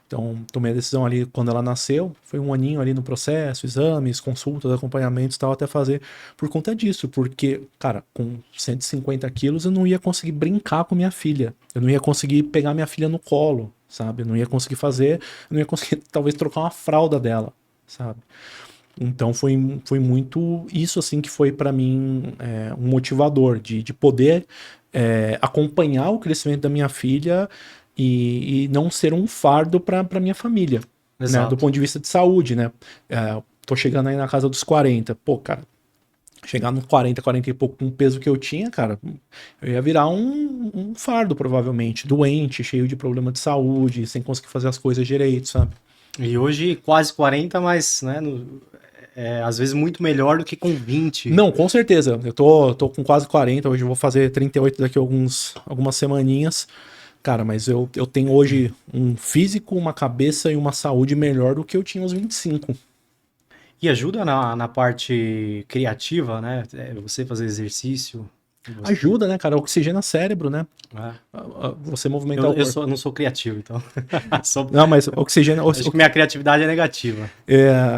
Então, tomei a decisão ali quando ela nasceu, foi 1 aninho ali no processo, exames, consultas, acompanhamentos e tal, até fazer por conta disso, porque, cara, com 150 quilos eu não ia conseguir brincar com minha filha, eu não ia conseguir pegar minha filha no colo, sabe? Eu não ia conseguir talvez trocar uma fralda dela, sabe? Então foi muito isso, assim, que foi para mim um motivador de poder acompanhar o crescimento da minha filha e não ser um fardo para minha família, né? Do ponto de vista de saúde, né? Tô chegando aí na casa dos 40, pô, cara, chegar nos 40 e pouco com o peso que eu tinha, cara, eu ia virar um fardo, provavelmente, doente, cheio de problema de saúde, sem conseguir fazer as coisas direito, sabe? E hoje quase 40, mas, né, às vezes muito melhor do que com 20. Não, com certeza. Eu tô com quase 40, hoje eu vou fazer 38 daqui a algumas semaninhas. Cara, mas eu tenho hoje um físico, uma cabeça e uma saúde melhor do que eu tinha aos 25. E ajuda na parte criativa, né? Você fazer exercício. Ajuda, né, cara? Oxigena o cérebro, né? É. Você movimentar o corpo. Eu não sou criativo, então. Não, mas oxigena... Acho que minha criatividade é negativa.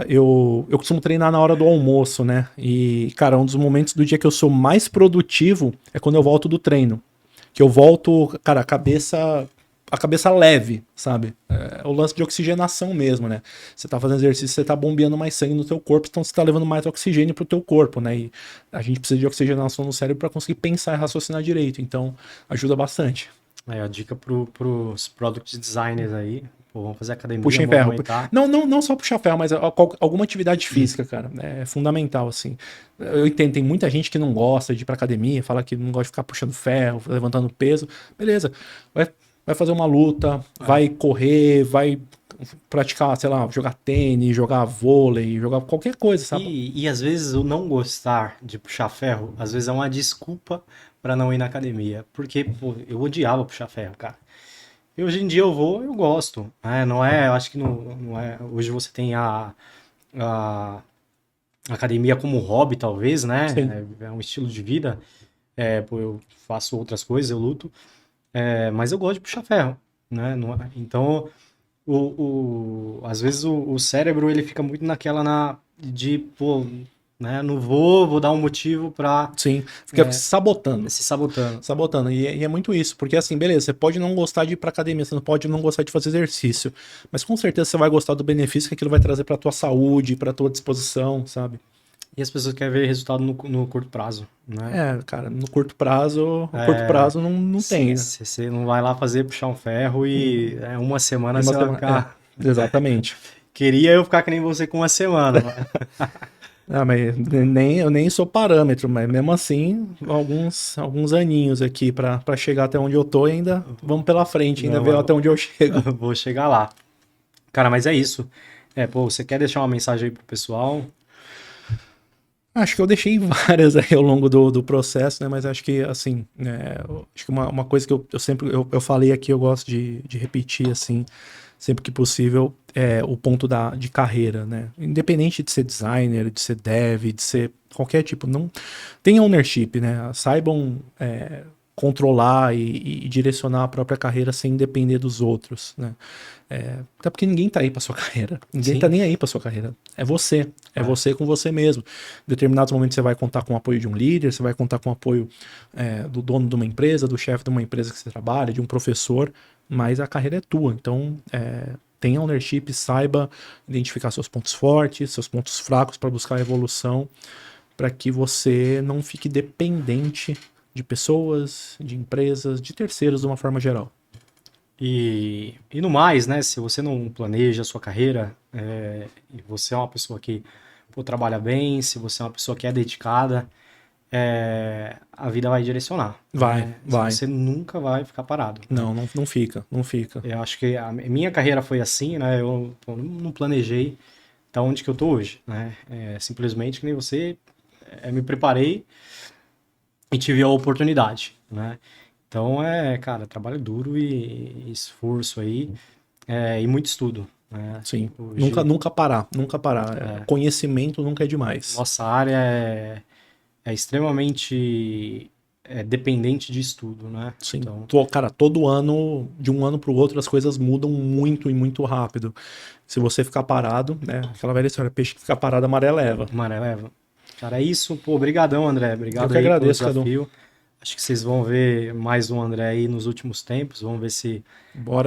Eu costumo treinar na hora do almoço, né? E, cara, um dos momentos do dia que eu sou mais produtivo é quando eu volto do treino. Que eu volto, cara, a cabeça leve, sabe? É o lance de oxigenação mesmo, né? Você tá fazendo exercício, você tá bombeando mais sangue no teu corpo, então você tá levando mais oxigênio pro teu corpo, né? E a gente precisa de oxigenação no cérebro para conseguir pensar e raciocinar direito, então ajuda bastante. A dica pros product designers aí, pô, vamos fazer academia, Puxa em vamos ferro. aumentar. Não só puxar ferro, mas alguma atividade física, cara. É fundamental, assim. Eu entendo, tem muita gente que não gosta de ir pra academia, fala que não gosta de ficar puxando ferro, levantando peso. Beleza. Vai fazer uma luta, vai correr, vai praticar, sei lá, jogar tênis, jogar vôlei, jogar qualquer coisa, sabe? E às vezes o não gostar de puxar ferro, às vezes é uma desculpa pra não ir na academia. Porque, pô, eu odiava puxar ferro, cara. E hoje em dia eu gosto. Não é, eu acho que não é. Hoje você tem a academia como hobby, talvez, né? Sim. É um estilo de vida. Pô, eu faço outras coisas, eu luto. Mas eu gosto de puxar ferro, né? Então, às vezes o cérebro ele fica muito naquela pô, né? Não vou dar um motivo pra Sim, fica sabotando. se sabotando. Sabotando. E é muito isso, porque assim, beleza, você pode não gostar de ir pra academia, você não pode não gostar de fazer exercício, mas com certeza você vai gostar do benefício que aquilo vai trazer pra tua saúde, pra tua disposição, sabe? E as pessoas querem ver resultado no curto prazo, né? Cara, no curto prazo, não tem, né? Você não vai lá puxar um ferro e uma semana você vai ficar... Exatamente. Queria eu ficar que nem você com uma semana. Mas eu nem sou parâmetro, mas mesmo assim, alguns aninhos aqui pra chegar até onde eu tô e ainda vamos pela frente, ainda ver até onde eu chego. Vou chegar lá. Cara, mas é isso. Pô, você quer deixar uma mensagem aí pro pessoal? Acho que eu deixei várias aí ao longo do processo, né? Mas acho que, assim, acho que uma coisa que eu sempre eu falei aqui, eu gosto de repetir, assim, sempre que possível, é o ponto de carreira, né? Independente de ser designer, de ser dev, de ser qualquer tipo, não tem ownership, né? Saibam controlar e direcionar a própria carreira sem depender dos outros, né? Até porque ninguém tá aí pra sua carreira. Ninguém tá nem aí pra sua carreira. É você. É você com você mesmo. Em determinados momentos você vai contar com o apoio de um líder, você vai contar com o apoio do dono de uma empresa, do chefe de uma empresa que você trabalha, de um professor, mas a carreira é tua. Então, tenha ownership, saiba identificar seus pontos fortes, seus pontos fracos para buscar a evolução, para que você não fique dependente de pessoas, de empresas, de terceiros de uma forma geral. E no mais, né? Se você não planeja a sua carreira, e você é uma pessoa que trabalha bem, se você é uma pessoa que é dedicada, a vida vai direcionar. Vai. Você nunca vai ficar parado. Não fica. Eu acho que a minha carreira foi assim, né? Eu não planejei da onde que eu tô hoje, né? Simplesmente que nem você, me preparei e tive a oportunidade, né? Então, cara, trabalho duro e esforço aí, e muito estudo, né? Sim, Hoje, nunca parar. Conhecimento nunca é demais. Nossa área é extremamente dependente de estudo, né? Sim, então, cara, todo ano, de um ano para o outro, as coisas mudam muito e muito rápido. Se você ficar parado, né? Aquela velha história, peixe que fica parado, a maré leva. Maré leva. Cara, é isso. Pô, obrigadão, André. Obrigado Eu que aí agradeço, pelo desafio. Acho que vocês vão ver mais um André aí nos últimos tempos. Vamos ver se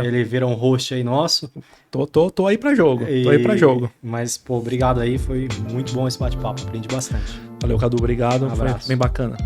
ele vira um host aí nosso. Tô aí pra jogo. Tô aí pra jogo. Mas, pô, obrigado aí. Foi muito bom esse bate-papo. Aprendi bastante. Valeu, Cadu. Obrigado. Um abraço. Foi bem bacana.